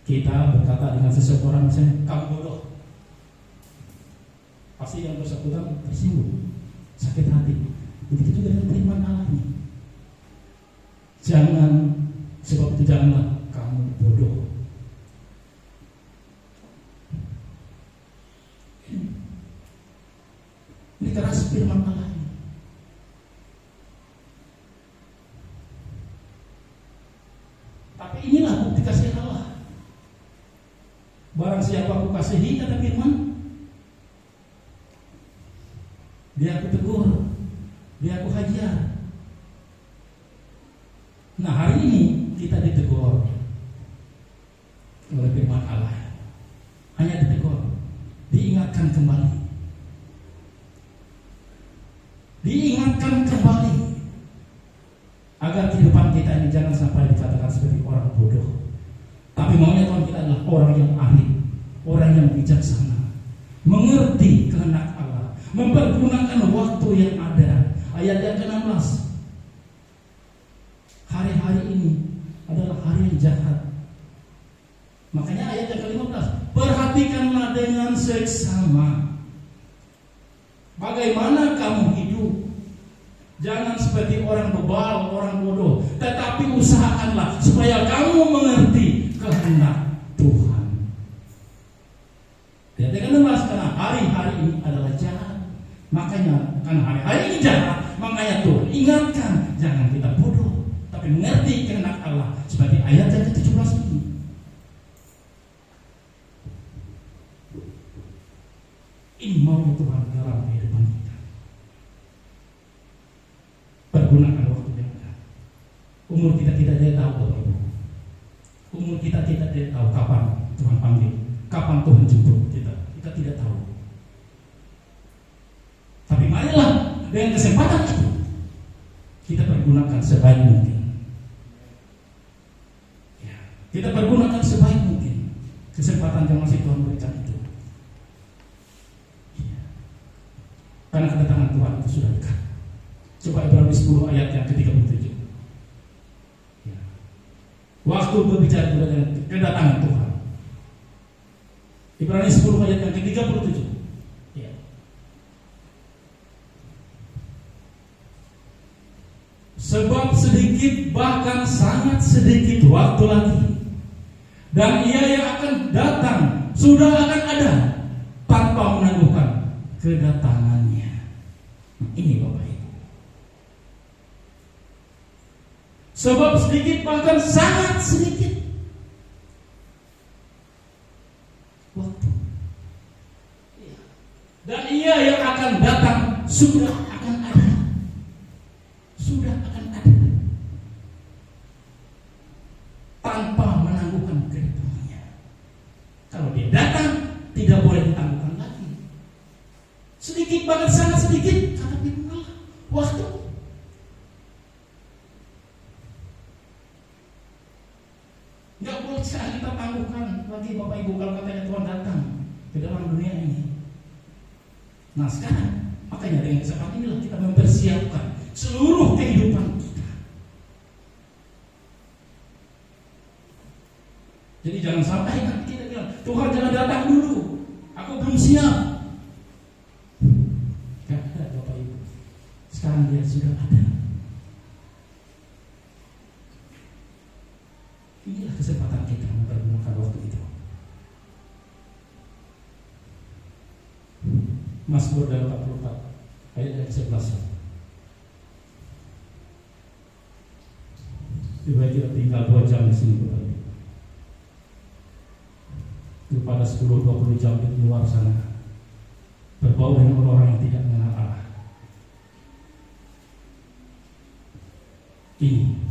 kita berkata dengan seseorang misalnya kamu bodoh. Pasti yang bersangkutan tersinggung, sakit hati. Begitu juga dengan firman Allah ini. Jangan, sebab itu janganlah kamu bodoh. Ini keras firman Allah ini. Tapi inilah bukti kasih Allah. Barang siapa aku kasihi, kata firman, dia aku tegur, dia aku hajar. Nah, hari ini kita ditegur oleh firman Allah. Hanya ditegur, diingatkan kembali. Diingatkan kembali agar kehidupan kita ini jangan sampai dikatakan seperti orang bodoh. Tapi maunya Tuhan kita adalah orang yang arif, orang yang bijaksana, mengerti kehendak Allah, mempergunakan waktu yang ada. Ayat yang ke-16, hari-hari ini adalah hari yang jahat. Makanya ayat yang ke-15, perhatikanlah dengan seksama bagaimana kamu hidup. Jangan seperti orang bebal, orang bodoh, tetapi usahakanlah supaya kamu mengerti kehendak Tuhan. Ayat yang ke-16, karena hari-hari ini adalah jahat. Makanya karena hari-hari ini jahat, makanya Tuhan ingatkan, jangan kita bodoh, tapi mengerti kehendak Allah. Seperti ayat yang ke-17 ini. Ini mau Tuhan dalam kehidupan kita. Pergunakan waktu yang ada. Umur kita tidak tahu Bapak Ibu. Umur kita tidak tahu kapan Tuhan panggil, kapan Tuhan jemput kita. Kita tidak tahu. Tapi marilah dengan kesempatan itu kita pergunakan sebaik mungkin. Ya, kita pergunakan sebaik mungkin kesempatan yang masih Tuhan berikan itu. Ya. Karena kedatangan Tuhan itu sudah dekat. Coba Ibrani 10 ayat yang ke-37. Ya. Waktu berbicara dengan kedatangan Tuhan. Ibrani 10 ayat yang ke-37. Sebab sedikit, bahkan sangat sedikit waktu lagi, dan Ia yang akan datang sudah akan ada tanpa menangguhkan kedatangannya. Ini Bapak Ibu. Sebab sedikit, bahkan sangat sedikit waktu. Dan Ia yang akan datang sudah akan ada. Sudah akan ada. Tanpa menangguhkan kedatangannya. Kalau Dia datang, tidak boleh ditangguhkan lagi. Sedikit, bahkan sangat sedikit, kata firman Allah, waktu. Nggak boleh kita tangguhkan lagi Bapak Ibu kalau katanya Tuhan datang ke dalam dunia ini. Nah sekarang, makanya dengan kesempatan inilah kita mempersiapkan seluruh kehidupan kita. Jadi jangan sampai kita bilang, Tuhan jangan datang dulu, aku belum siap. Gak ada Bapak Ibu. Sekarang Dia sudah ada. Inilah kesempatan kita mempergunakan waktu itu. Mazmur 44 ayat yang 11. Lebih kita tinggal 2 jam di sini Bapak Ibu. Daripada 10-20 jam di luar sana berbaur dengan orang-orang yang tidak mengenal Allah. Ini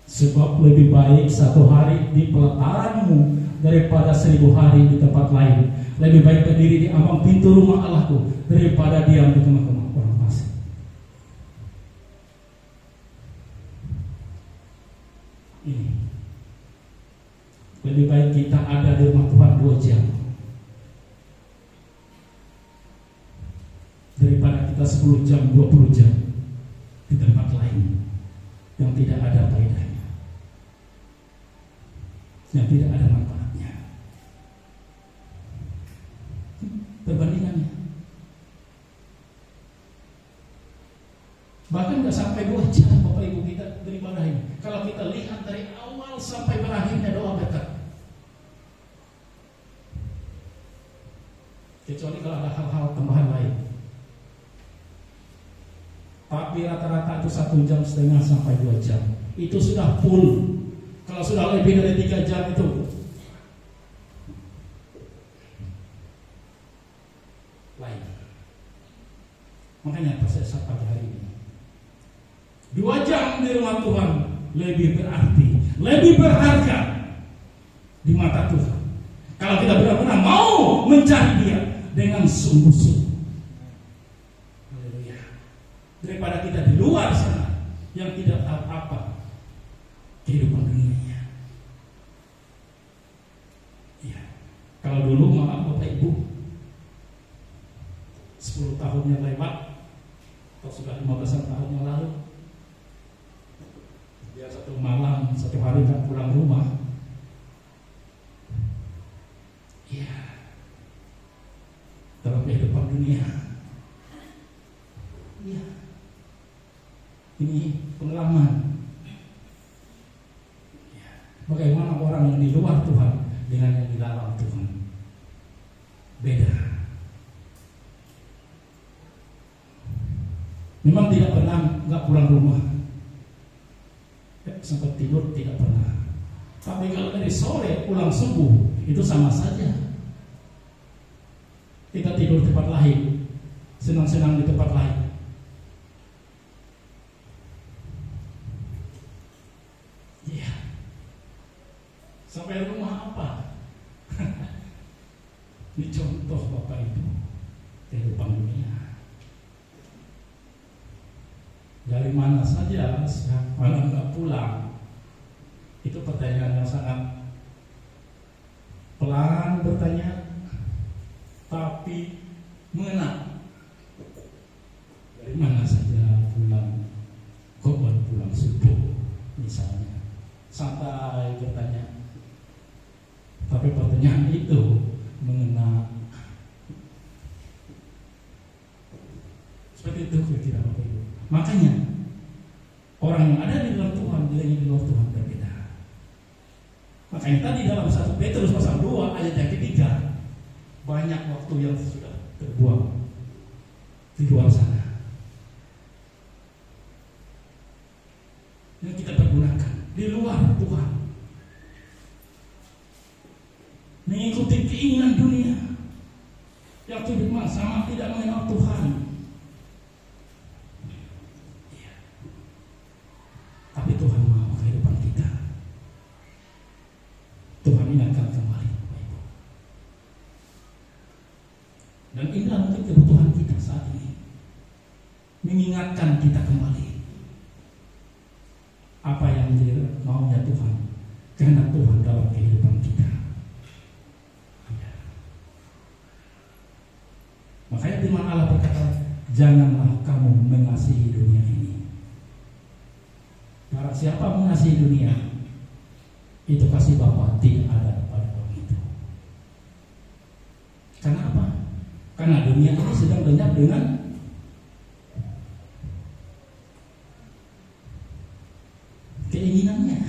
sebab lebih baik 1 hari di pelataranmu daripada 1000 hari di tempat lain. Lebih baik berdiri di ambang pintu rumah Allahku daripada diam di kemah-kemah orang fasik. Ini lebih baik kita ada di rumah Tuhan 2 jam daripada kita 10 jam, 20 jam di tempat lain yang tidak ada faedahnya, yang tidak ada manfaatnya. Perbandingannya bahkan nggak sampai 2 jam Bapak Ibu kita beribadah ini. Kalau kita lihat dari awal sampai berakhirnya doa berkat. Kecuali kalau ada hal-hal tambahan lain. Tapi rata-rata itu 1,5 jam sampai 2 jam. Itu sudah full. Kalau sudah lebih dari 3 jam itu lain. Makanya pas saya pagi hari ini 2 jam di rumah Tuhan lebih berarti, lebih berharga di mata Tuhan. Kalau kita benar-benar mau mencari Dia dengan sungguh-sungguh, haleluya, daripada kita di luar sana yang tidak tahu apa kehidupan dunianya. Ya, kalau dulu maaf Bapak Ibu, 10 tahunnya lewat atau sudah 15 tahun yang lalu, dia 1 malam, 1 hari tak pulang rumah. Ya, dalam kehidupan dunia. Ya, ini pengalaman. Ya, bagaimana orang yang di luar Tuhan dengan yang di dalam Tuhan beda. Memang tidak pernah nggak pulang rumah, sempat tidur tidak pernah. Tapi kalau dari sore pulang subuh itu sama saja. Kita tidur di tempat lain, senang-senang di tempat lain. Iya. Sampai rumah apa? Ini contoh Bapak Ibu kehidupan dunia. Dari mana saja malam nggak pulang? Itu pertanyaan yang sangat pelan bertanya, tapi mengena. Dari mana saja pulang? Kok baru pulang subuh misalnya? Santai bertanya. Tapi pertanyaan itu mengena. Seperti itu kira-kira Bapak Ibu. Makanya orang yang ada di dalam Tuhan dengan yang di luar Tuhan berbeda. Makanya tadi dalam 1 Petrus pasal 2 ayat yang ketiga, banyak waktu yang sudah terbuang di luar sana. mengikuti keinginan dunia yang sama tidak mengenal Tuhan. Ya. Tapi Tuhan mau kehidupan kita. Tuhan ingatkan kembali, Bapak Ibu. Dan inilah mungkin kebutuhan kita saat ini, mengingatkan kita kembali apa yang menjadi maunya Tuhan, kehendak Tuhan dalam kehidupan kita. Ya. Makanya firman Allah berkata, janganlah kamu mengasihi dunia ini. Barang siapa mengasihi dunia, itu kasih Bapa tidak ada pada orang itu. Karena apa? Karena dunia ini sedang lenyap dengan keinginannya.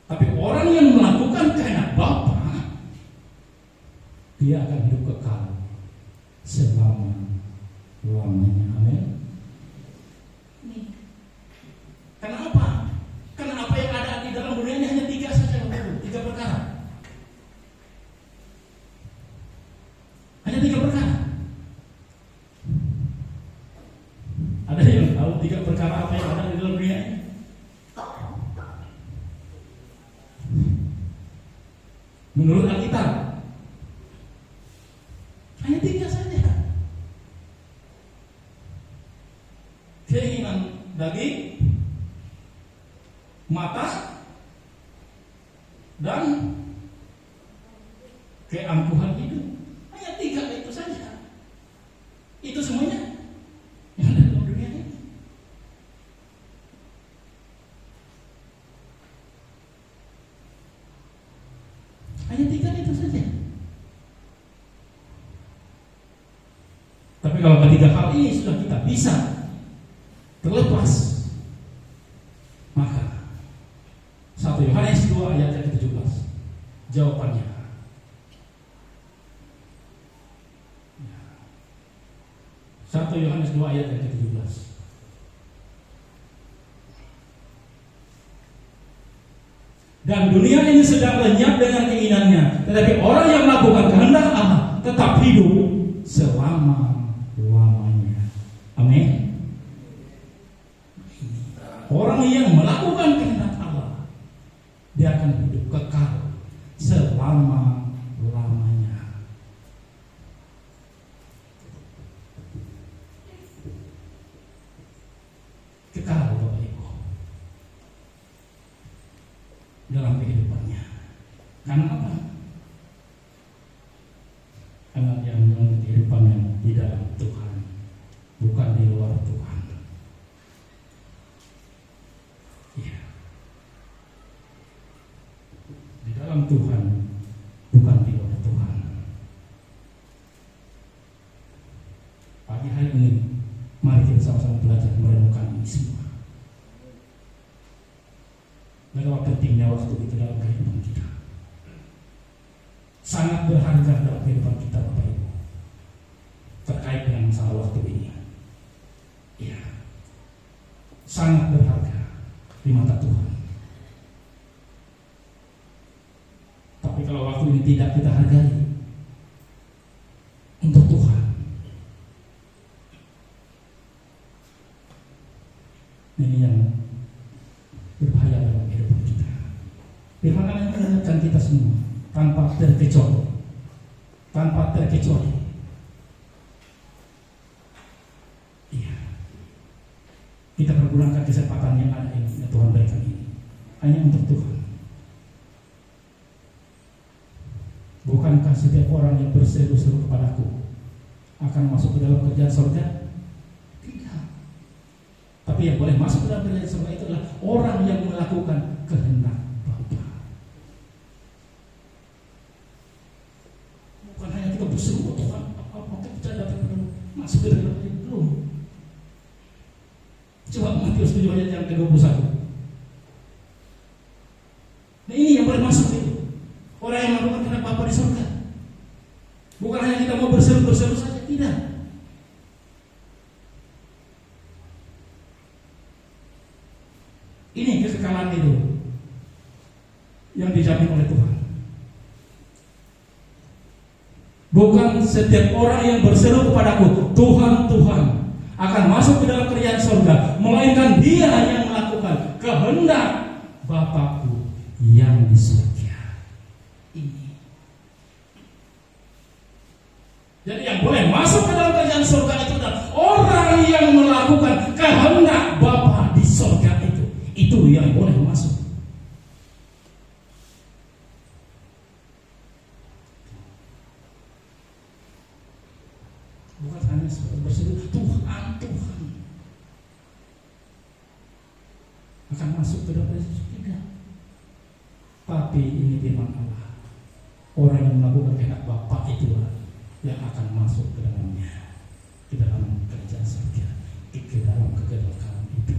Tapi orang yang melakukan kehendak Bapa, dia akan hidup kekal selama-lamanya. Amin. Karena apa? Karena apa yang ada di dalam dunia ini hanya 3 saja, 3 perkara. Hanya 3 perkara. Ada yang tahu 3 perkara apa yang ada di dalam dunia ini? Menurut Alkitab hanya 3 saja. Keinginan daging, mata, dan keangkuhan hidup. Hanya 3 itu saja. Itu semuanya yang ada dalam dunia ini. Hanya 3 itu saja. Tapi kalau ketiga hal ini sudah kita bisa terlepas, maka 1 Yohanes 2 ayat yang ke-17 jawabannya. 1 Yohanes 2 ayat yang ke-17. Dan dunia ini sedang lenyap dengan keinginannya, tetapi orang yang melakukan kehendak Allah tetap hidup selama-lamanya. Amin. Orang yang melakukan kehendak Allah, dia akan hidup kekal selama-lamanya. Kekal, Bapak Ibu, dalam kehidupannya. Karena apa? Karena dia menjalani kehidupan yang di dalam Tuhan, bukan di luar Tuhan. Ya. Di dalam Tuhan, bukan di luar Tuhan. Pagi hari ini, mari kita sama-sama belajar merenungkan ini semua. Betapa pentingnya waktu itu dalam kehidupan kita. Sangat berharga dalam kehidupan kita, Bapak Ibu. Terkait dengan masalah waktu ini. Ya. Sangat berharga di mata Tuhan. Tapi kalau waktu ini tidak kita hargai untuk Tuhan, ini yang berbahaya dalam kehidupan kita. Firman Allah mengingatkan kita semua tanpa terkecuali. Tanpa terkecuali. Iya. Kita pergunakan kesempatan yang ada ini, yang Tuhan berikan ini, hanya untuk Tuhan. Bukankah setiap orang yang berseru-seru kepadaku akan masuk ke dalam kerjaan surga? Tidak. Tapi yang boleh masuk ke dalam kerjaan surga itu adalah orang yang melakukan kehendak Bapa. Bukan hanya kita berseru, Tuhan, apa kita dapat masuk ke dalam kerjaan, belum. Coba Matius 7 ayat yang ke-21. Nah ini yang boleh masuk itu. Orang yang melakukan kehendak Bapa di surga. Bukan hanya kita mau berseru-berseru saja, tidak. Ini kekekalan itu yang dijamin oleh Tuhan. Bukan setiap orang yang berseru kepadaku, Tuhan, Tuhan, akan masuk ke dalam kerajaan surga, melainkan dia yang melakukan kehendak Bapakku yang di surga. Ini. Jadi yang boleh masuk ke dalam kerajaan surga itu adalah orang yang melakukan kehendak Bapa di surga itu. Itu yang boleh masuk. Bukan hanya seperti berseru Tuhan, Tuhan akan masuk ke dalam kerajaan surga. Tapi ini firman Allah. Orang yang melakukan kehendak Bapa itulah yang akan masuk ke dalamnya, ke dalam kerajaan surga, ke dalam kekekalan itu.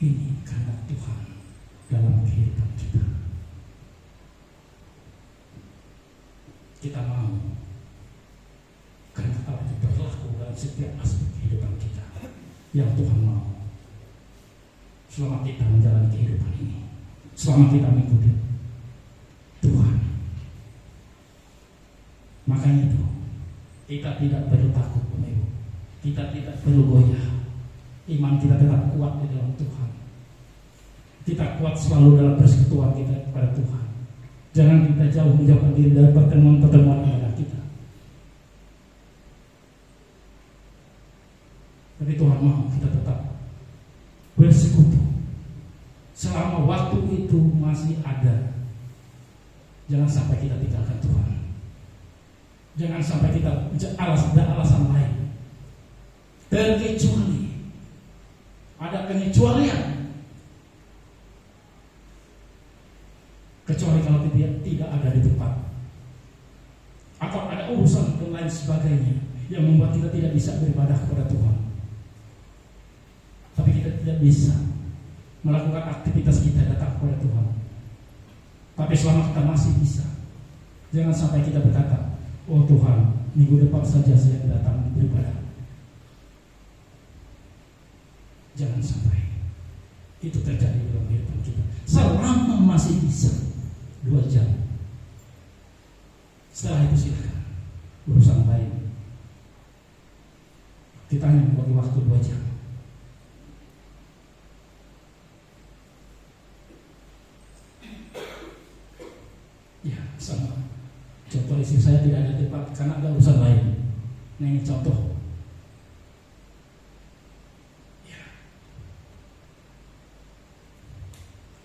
Ini karena Tuhan dalam kehidupan kita. Kita mau karena Allah itu berlaku dalam setiap aspek kehidupan kita yang Tuhan mau. Selama kita menjalani kehidupan ini, selama kita mengikuti Tuhan, makanya itu kita tidak perlu takut, kita tidak perlu goyah. Iman kita tetap kuat di dalam Tuhan. Kita kuat selalu dalam persekutuan kita kepada Tuhan. Jangan kita jauh menjauhkan diri dari pertemuan-pertemuan ibadah kita. Tapi Tuhan mau kita tetap bersekutu selama waktu itu masih ada. Jangan sampai kita tinggalkan Tuhan. Jangan sampai kita ada alasan lain. Terkecuali ada pengecualian. Kecuali kalau tidak ada di tempat, atau ada urusan dan lain sebagainya yang membuat kita tidak bisa beribadah kepada Tuhan. Tapi kita tidak bisa melakukan aktivitas kita datang kepada Tuhan. Tapi selama kita masih bisa, jangan sampai kita berkata, oh Tuhan, minggu depan saja saya datang beribadah. Jangan sampai itu terjadi dalam kehidupan kita. Selama masih bisa 2 jam. Setelah itu silakan urusan lain. Kita hanya membagi waktu 2 jam. Ya, sama. Contoh istri saya tidak ada tempat karena ada urusan lain. Nah, ini contoh.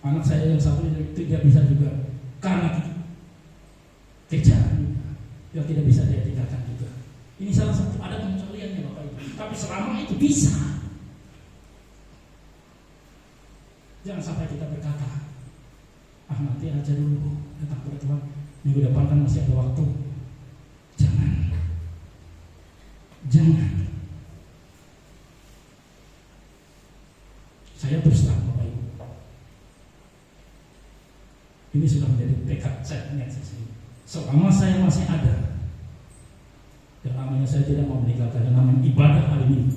Anak saya yang satu itu dia bisa juga karena kerjaan dia tidak bisa dia tinggalkan juga. Ini salah satu ada pengecualiannya Bapak Ibu. Tapi selama itu bisa. Jangan sampai kita berkata, nanti aja dulu datang kepada Tuhan. Minggu depan kan masih ada waktu. Jangan. Saya terus terang Bapak Ibu. Ini sudah menjadi tekad saya sendiri. Selama saya masih ada, yang namanya saya tidak mau meninggalkan yang namanya ibadah hari ini.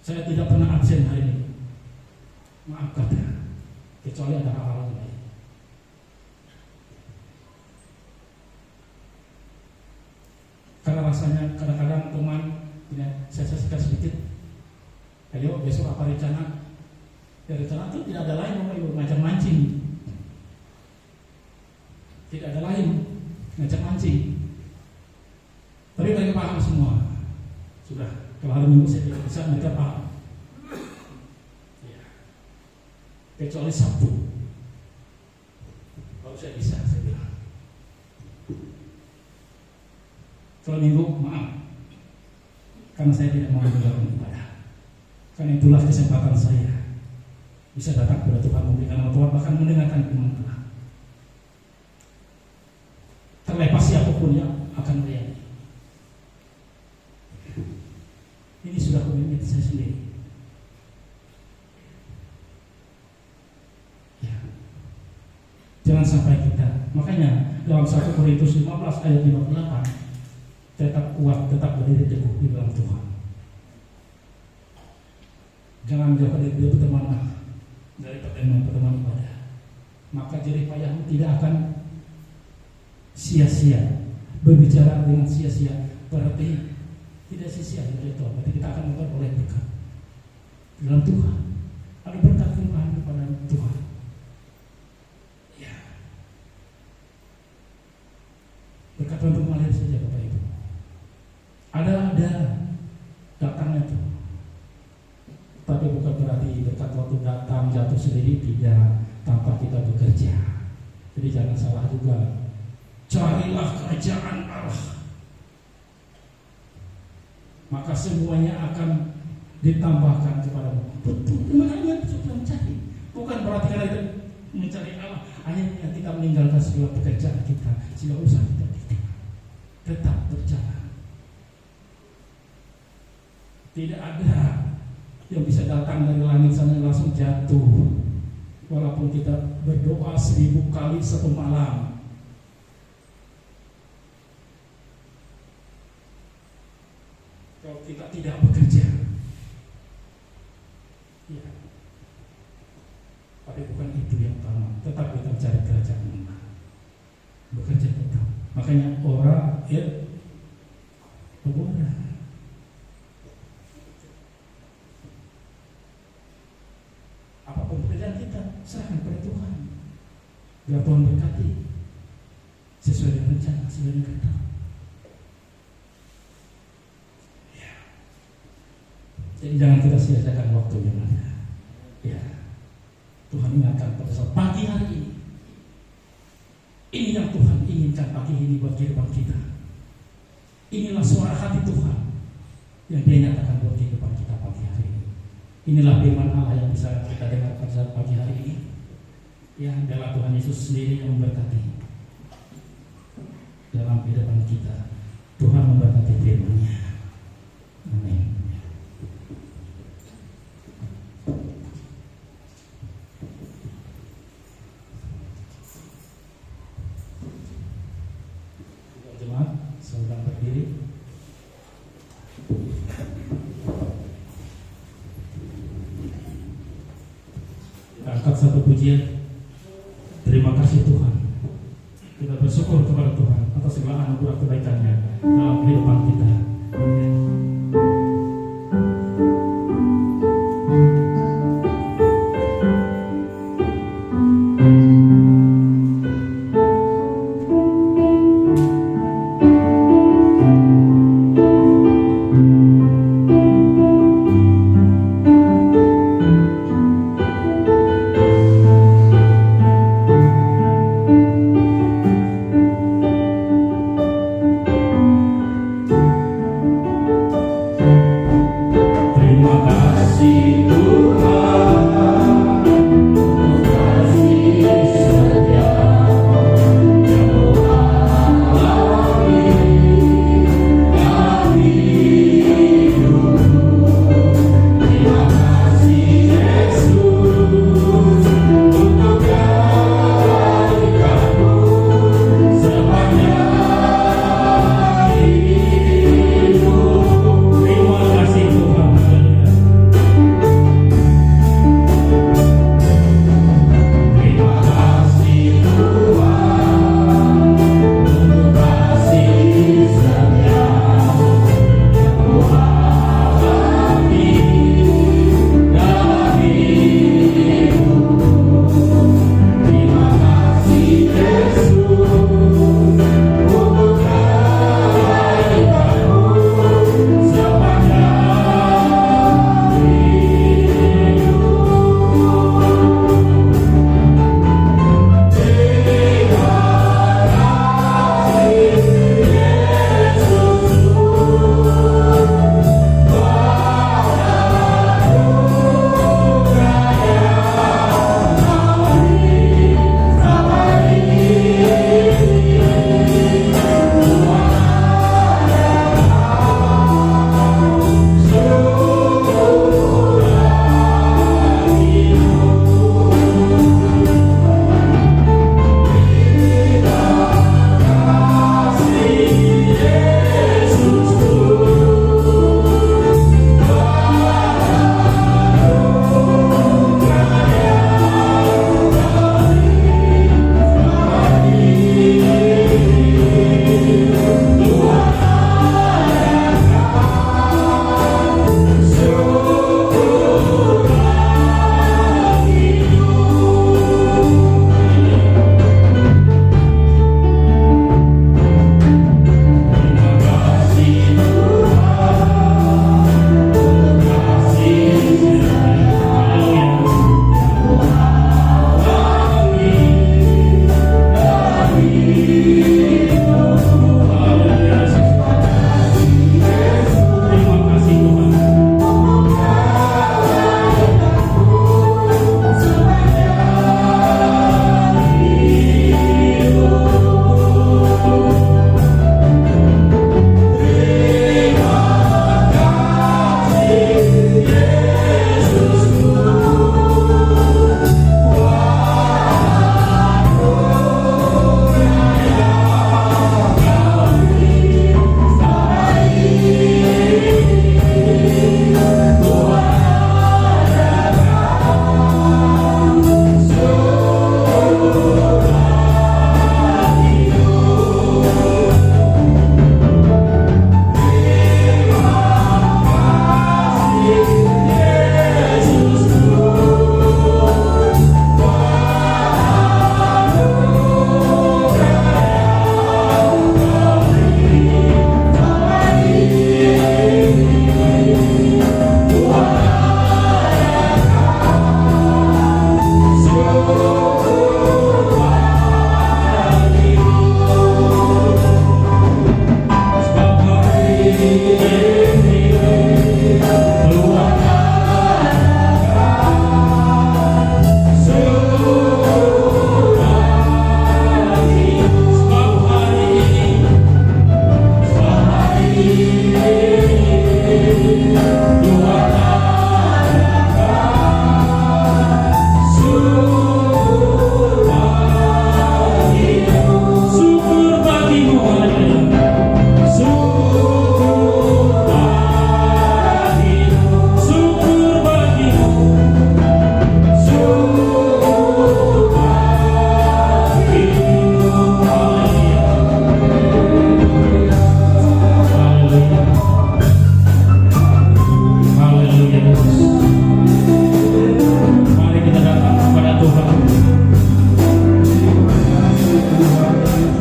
Saya tidak pernah absen hari ini. Maaf kata, kecuali ada hal-hal lain. Karena rasanya kadang-kadang teman, saya saksikan sedikit. Ayo besok apa rencana? Ya rencana itu tidak ada lain Bapak Ibu, ngajak mancing. Tidak ada lain, ngajak mancing. Tapi mereka paham semua. Sudah, kalau hari Minggu saya tidak bisa, mereka paham. Ya. Kecuali Sabtu. Kalau saya bisa, saya bilang. Kalau Minggu, maaf. Karena saya tidak mau meninggalkan ibadah. Karena itulah kesempatan saya bisa datang kepada Tuhan, memberikan nama Tuhan, bahkan mendengarkan firman Tuhan. Terlepas siapapun yang akan melihat. Ini sudah komitmen saya sendiri. Ya. Jangan sampai kita. Makanya dalam 1 Korintus 15 ayat 58, tetap kuat, tetap berdiri teguh di dalam Tuhan. Jangan menjauhkan diri berteman dari pertemuan ibadah. maka jerih payahmu tidak akan sia-sia. Berbicara dengan sia-sia berarti tidak sia-sia dari Tuhan, berarti kita akan memperoleh berkat dalam Tuhan. Ada berkat limpahan kepada Tuhan. Ya. Berkat untuk mengalir saja Bapak Ibu. Ada datangnya tuh. Tapi bukan berarti berkat waktu datang jatuh sendiri, tidak, tanpa kita bekerja. Jadi jangan salah juga. Carilah kerajaan Allah, maka semuanya akan ditambahkan kepadamu. Hanya sedang mencari, bukan berarti karena itu mencari Allah hanya kita meninggalkan segala pekerjaan kita, segala usaha kita tetap berjalan. Tidak ada yang bisa datang dari langit sana langsung jatuh, walaupun kita berdoa 1000 kali satu malam. Kalau kita tidak bekerja, ya, tapi bukan itu yang utama. Tetap kita mencari kerajaan Allah, bekerja tetap. Makanya orang berdoa. Apapun pekerjaan kita, serahkan kepada Tuhan. Biar Tuhan berkati sesuai dengan rencana, sesuai dengan kehendak. Jadi jangan kita sia-siakan waktu yang ada. Ya, Tuhan ingatkan pada saat pagi hari ini. Ini yang Tuhan inginkan pagi ini buat kehidupan kita. Inilah suara hati Tuhan yang Dia nyatakan buat kehidupan kita pagi hari ini. Inilah firman Allah yang bisa kita dengar pada saat pagi hari ini. Ya, adalah Tuhan Yesus sendiri yang memberkati dalam kehidupan kita. Tuhan memberkati firman-Nya. Amin. Sedang berdiri. Kita angkat satu pujian. Terima kasih Tuhan. Kita bersyukur kepada Tuhan atas segala anugerah kebaikan-Nya dalam kehidupan kita.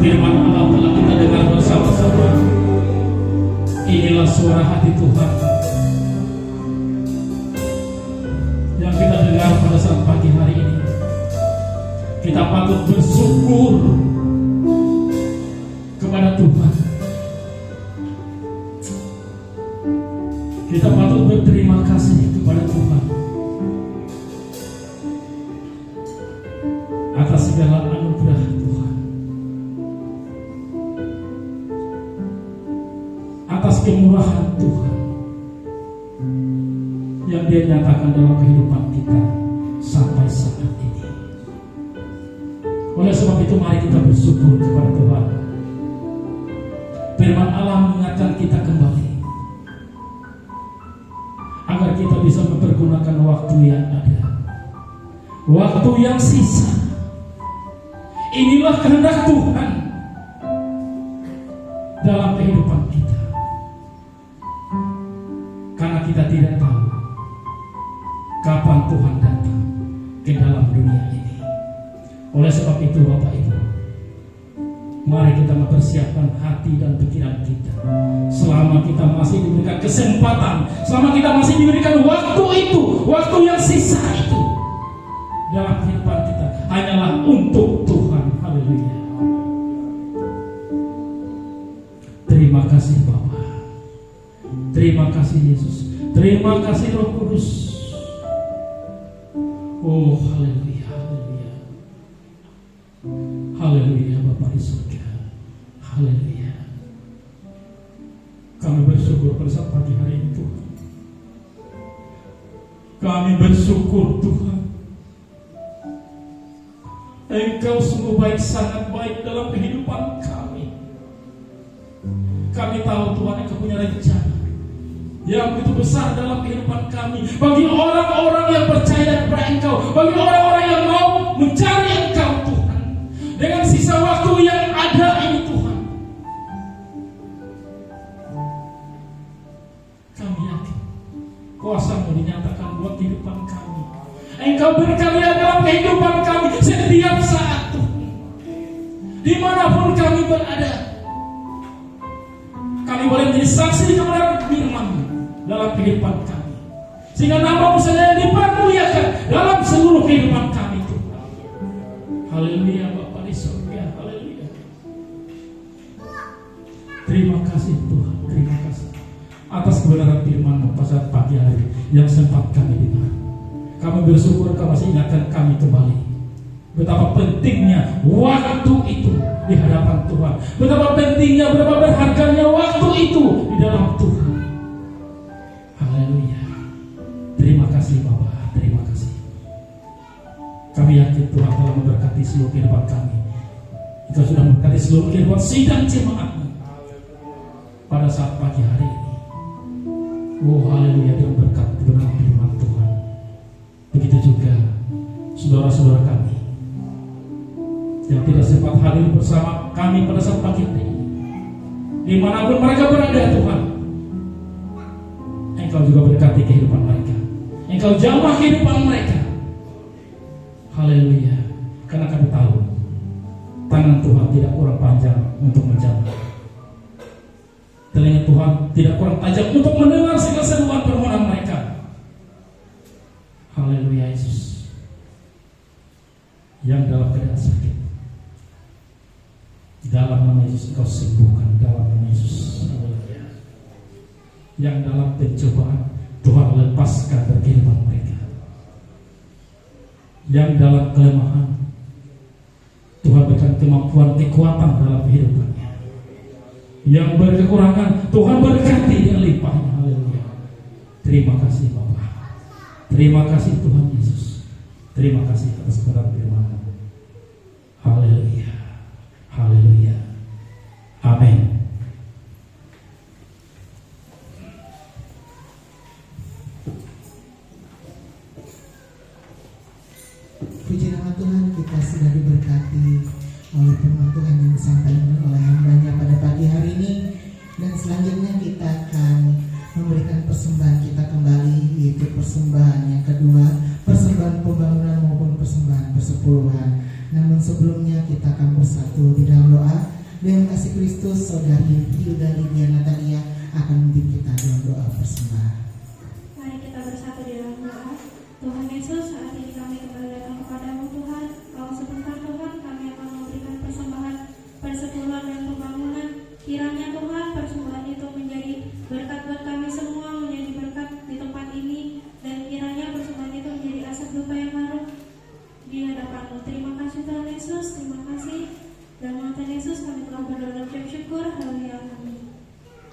Firman Allah telah kita dengar bersama-sama. Inilah suara hati Tuhan yang kita dengar pada saat pagi hari ini. Kita patut bersyukur kepada Tuhan. Kita patut berterima kasih kepada Tuhan atas segala anugerah Tuhan, atas kemurahan Tuhan yang Dia nyatakan dalam kehidupan kita sampai saat ini. Oleh sebab itu mari kita bersyukur kepada Tuhan. Firman Allah mengingatkan kita kembali agar kita bisa mempergunakan waktu yang ada, waktu yang sisa. Inilah kehendak Tuhan dalam kehidupan kita, karena kita tidak tahu kapan Tuhan datang ke dalam dunia ini. Oleh sebab itu Bapak Ibu, mari kita mempersiapkan hati dan pikiran kita. Selama kita masih diberikan kesempatan, selama kita masih diberikan waktu itu, waktu yang sisa itu dalam kehidupan kita hanyalah untuk Tuhan. Haleluya. Terima kasih Bapa, terima kasih Yesus, terima kasih Roh Kudus. Oh haleluya, haleluya, haleluya Bapa di surga, haleluya. Kami bersyukur pada saat pagi hari ini Tuhan. Kami bersyukur Tuhan, Engkau sungguh baik, sangat baik dalam kehidupan kami. Kami tahu Tuhan Engkau punya rencana yang begitu besar dalam kehidupan kami, bagi orang-orang yang percaya kepada Engkau, bagi orang-orang yang mau mencari Engkau Tuhan. Dengan sisa waktu yang ada ini Tuhan, kami yakin kuasa-Mu dinyatakan buat kehidupan kami. Engkau berkarya dalam kehidupan kami setiap saat Tuhan. Dimanapun kami berada, kami boleh menjadi saksi kepada firman-Mu dalam kehidupan kami, sehingga nama-Mu saja dipermuliakan dalam seluruh kehidupan kami Tuhan. Haleluya Bapa di surga, haleluya. Terima kasih Tuhan, terima kasih atas kebenaran firman-Mu pada saat pagi hari yang sempat kami dengar. Kami bersyukur Kau masih ingatkan kami kembali betapa pentingnya waktu itu di hadapan Tuhan, betapa pentingnya, betapa berharganya waktu itu di dalam Tuhan. Haleluya. Terima kasih Bapa, terima kasih. Kami yakin Tuhan telah memberkati seluruh kehidupan kami. Engkau sudah memberkati seluruh kehidupan sidang jemaat-Mu pada saat pagi hari ini. Oh haleluya, dengan berkat kebenaran firman Tuhan. Begitu juga saudara-saudara kami yang tidak sempat hadir bersama kami pada saat pagi hari ini, dimanapun mereka berada Tuhan, Engkau juga berkati kehidupan mereka, Engkau jamah kehidupan mereka. Haleluya. Karena kami tahu tangan Tuhan tidak kurang panjang untuk menjamah, telinga Tuhan tidak kurang tajam untuk mendengar segala seruan permohonan mereka. Haleluya Yesus. Yang dalam keadaan sakit, dalam nama Yesus Engkau sembuhkan, dalam nama Yesus. Haleluya. Yang dalam pencobaan Tuhan lepaskan dari kehidupan mereka. Yang dalam kelemahan Tuhan berikan kemampuan, kekuatan dalam kehidupannya. Yang berkekurangan Tuhan berkati dengan limpahnya. Haleluya. Terima kasih Bapa. Terima kasih Tuhan Yesus. Terima kasih atas kebenaran firman-Mu. Haleluya. Haleluya. Amin. Puji nama Tuhan, kita sudah diberkati oleh firman Tuhan yang disampaikan oleh hamba-Nya pada pagi hari ini. Dan selanjutnya kita akan memberikan persembahan kita kembali, yaitu persembahan yang kedua, persembahan pembangunan maupun persembahan persepuluhan. Namun sebelumnya kita akan bersatu di dalam doa. Dengan kasih Kristus, Saudari Hilda Lydia Natalia akan memimpin kita dalam doa persembahan. Mari kita bersatu di dalam doa. Tuhan Yesus, saat ini kami kembali datang kepadamu Tuhan. Kalau sebentar Tuhan kami akan memberikan persembahan persepuluhan dan pembangunan. Kiranya Tuhan persembahan itu menjadi berkat buat kami semua, menjadi berkat di tempat ini, dan kiranya persembahan itu menjadi asap duka yang harum di hadapan-Mu. Terima kasih Tuhan Yesus, terima kasih. Dan Tuhan Yesus kami telah berdoa dan ucap syukur. Haleluya. Amin.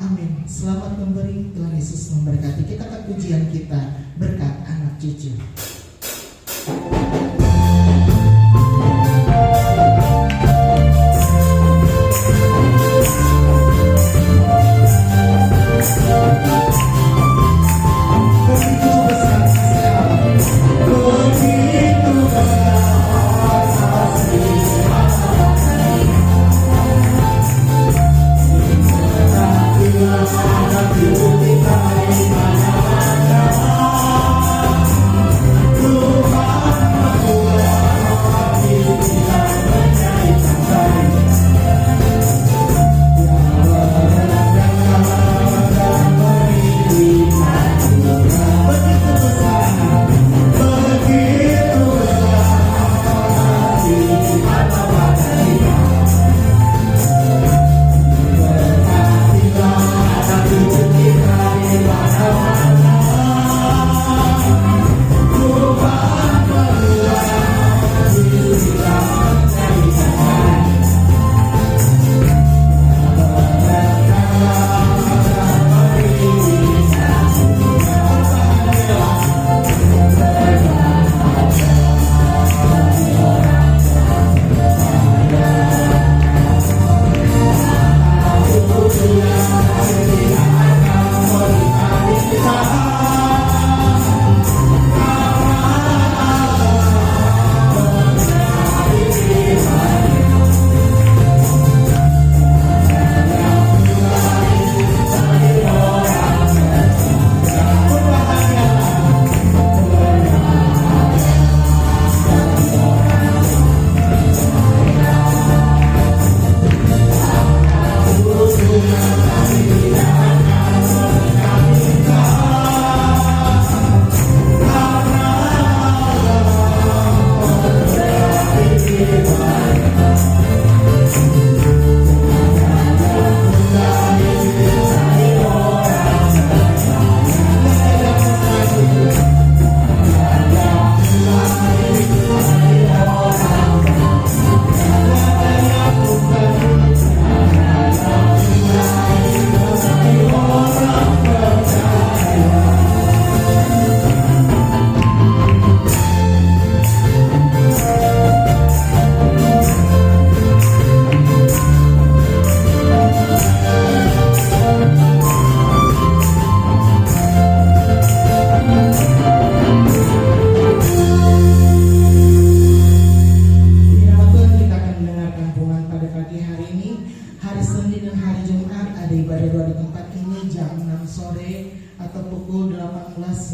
Amin. Selamat memberi. Tuhan Yesus memberkati. Kita akan pujian kita berkat anak cucu.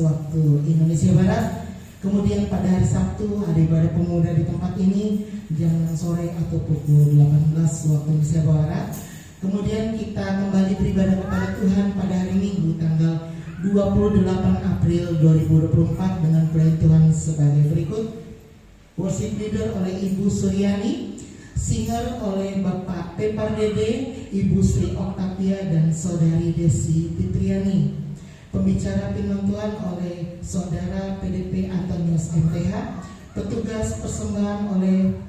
waktu Indonesia Barat. Kemudian pada hari Sabtu ada ibadah pemuda di tempat ini jam 6 sore atau pukul 18 waktu Indonesia Barat. Kemudian kita kembali beribadah kepada Tuhan pada hari Minggu tanggal 28 April 2024 dengan pelayan Tuhan sebagai berikut. Worship leader oleh Ibu Suryani, singer oleh Bapak Pepar Dede, Ibu Sri Oktavia dan Saudari Desi Fitriani. Pembicara firman Tuhan oleh Saudara PDP Antonius MTH. Petugas persembahan oleh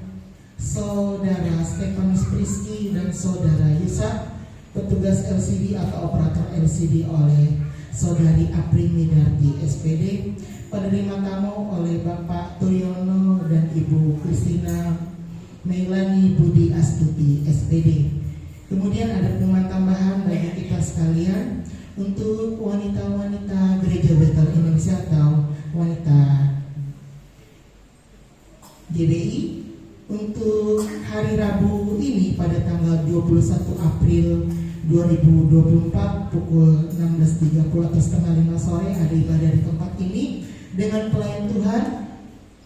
Saudara Stefanus Priski dan Saudara Yusa. Petugas LCD atau operator LCD oleh Saudari Apri Midarti SPD. Penerima tamu oleh Bapak Turyono dan Ibu Kristina Melani Budi Astuti SPD. Kemudian ada pengumuman tambahan bagi kita sekalian untuk wanita-wanita Gereja Bethel Indonesia atau wanita GBI. Untuk hari Rabu ini pada tanggal 21 April 2024 pukul 16.30 atau setengah 5 sore ada ibadah di tempat ini dengan pelayan Tuhan,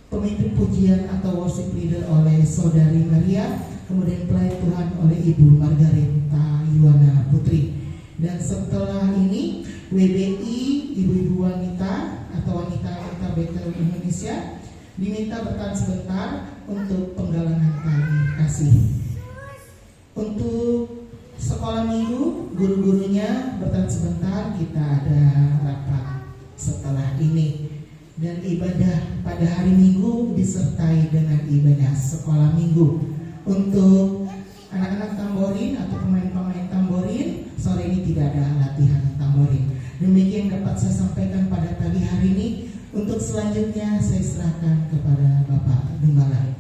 pemimpin pujian atau worship leader oleh Saudari Maria, kemudian pelayan Tuhan oleh Ibu Margareta Yuwana Putri. Dan setelah ini WBI Ibu-Ibu Wanita atau Wanita-Wanita Bethel Indonesia diminta bertahan sebentar untuk penggalangan tali kasih. Untuk sekolah minggu, guru-gurunya bertahan sebentar, kita ada rapat setelah ini. Dan ibadah pada hari Minggu disertai dengan ibadah sekolah minggu. Untuk anak-anak tamborin atau pemain-pemain tamborin, sore ini tidak ada latihan tamborin. Demikian dapat saya sampaikan pada pagi hari ini. Untuk selanjutnya saya serahkan kepada Bapak Gembala.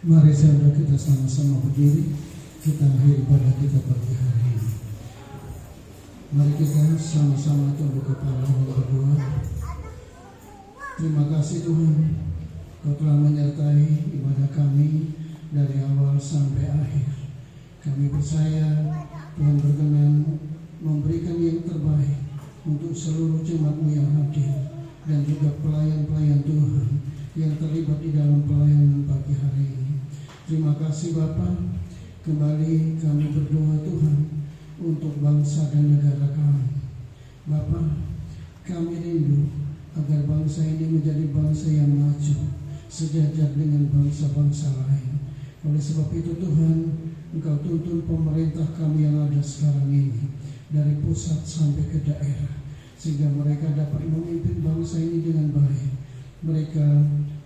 Mari saudara kita sama-sama berdiri, kita akhiri pada kita pagi hari ini. Mari kita sama-sama tunduk kepala dan berdoa. Terima kasih Tuhan, Kau telah menyertai ibadah kami dari awal sampai akhir. Kami percaya Tuhan berkenan memberikan yang terbaik untuk seluruh jemaat-Mu yang hadir dan juga pelayan-pelayan Tuhan yang terlibat di dalam pelayanan pagi hari ini. Terima kasih Bapa. Kembali kami berdoa Tuhan untuk bangsa dan negara kami. Bapa, kami rindu agar bangsa ini menjadi bangsa yang maju, sejajar dengan bangsa-bangsa lain. Oleh sebab itu Tuhan, Engkau tuntun pemerintah kami yang ada sekarang ini dari pusat sampai ke daerah, sehingga mereka dapat memimpin bangsa ini dengan baik. Mereka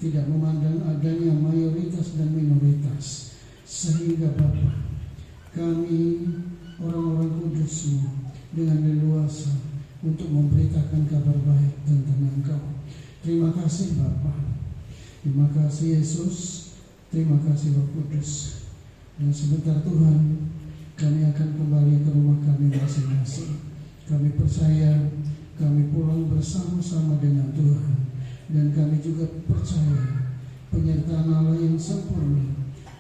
tidak memandang adanya mayoritas dan minoritas, sehingga Bapa, kami orang-orang kudus-Mu dengan leluasa untuk memberitakan kabar baik tentang Engkau. Terima kasih Bapa, terima kasih Yesus, terima kasih Roh Kudus. Dan sebentar Tuhan, kami akan kembali ke rumah kami masing-masing. Kami percaya kami pulang bersama-sama dengan Tuhan. Dan kami juga percaya penyertaan Allah yang sempurna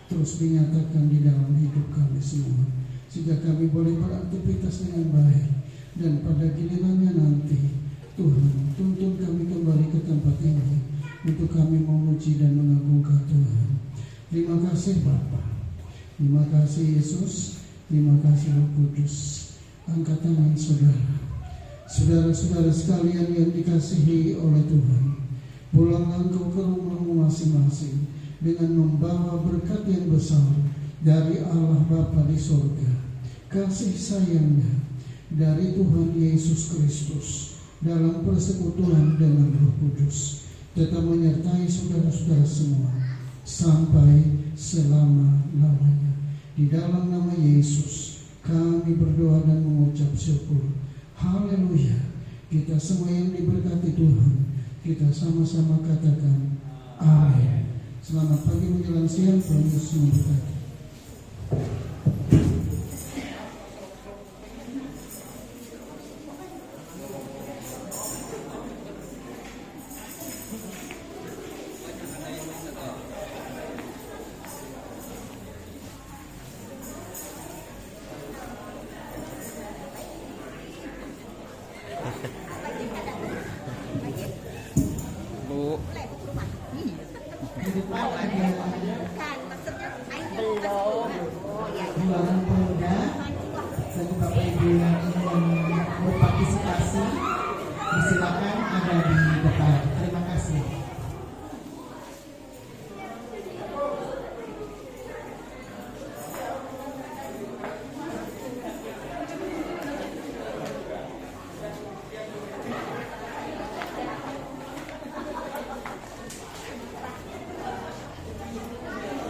terus dinyatakan di dalam hidup kami semua, sehingga kami boleh beraktivitas dengan baik. Dan pada gilirannya nanti Tuhan tuntun kami kembali ke tempat ini untuk kami memuji dan mengagungkan Tuhan. Terima kasih Bapa, terima kasih Yesus, terima kasih Roh Kudus. Angkat tangan saudara, saudara-saudara sekalian yang dikasihi oleh Tuhan. Pulanglah engkau ke rumahmu masing-masing dengan membawa berkat yang besar dari Allah Bapa di surga, kasih sayangnya dari Tuhan Yesus Kristus dalam persekutuan dengan Roh Kudus, tetap menyertai saudara-saudara semua sampai selama-lamanya. Di dalam nama Yesus kami berdoa dan mengucap syukur. Haleluya. Kita semua yang diberkati Tuhan, kita sama-sama katakan amin. Selamat pagi menjelang siang, Tuhan Yesus memberkati. Di depan ada ruangan pemuda bagi Bapak Ibu yang ingin berpartisipasi, disilakan ada di depan. Terima kasih.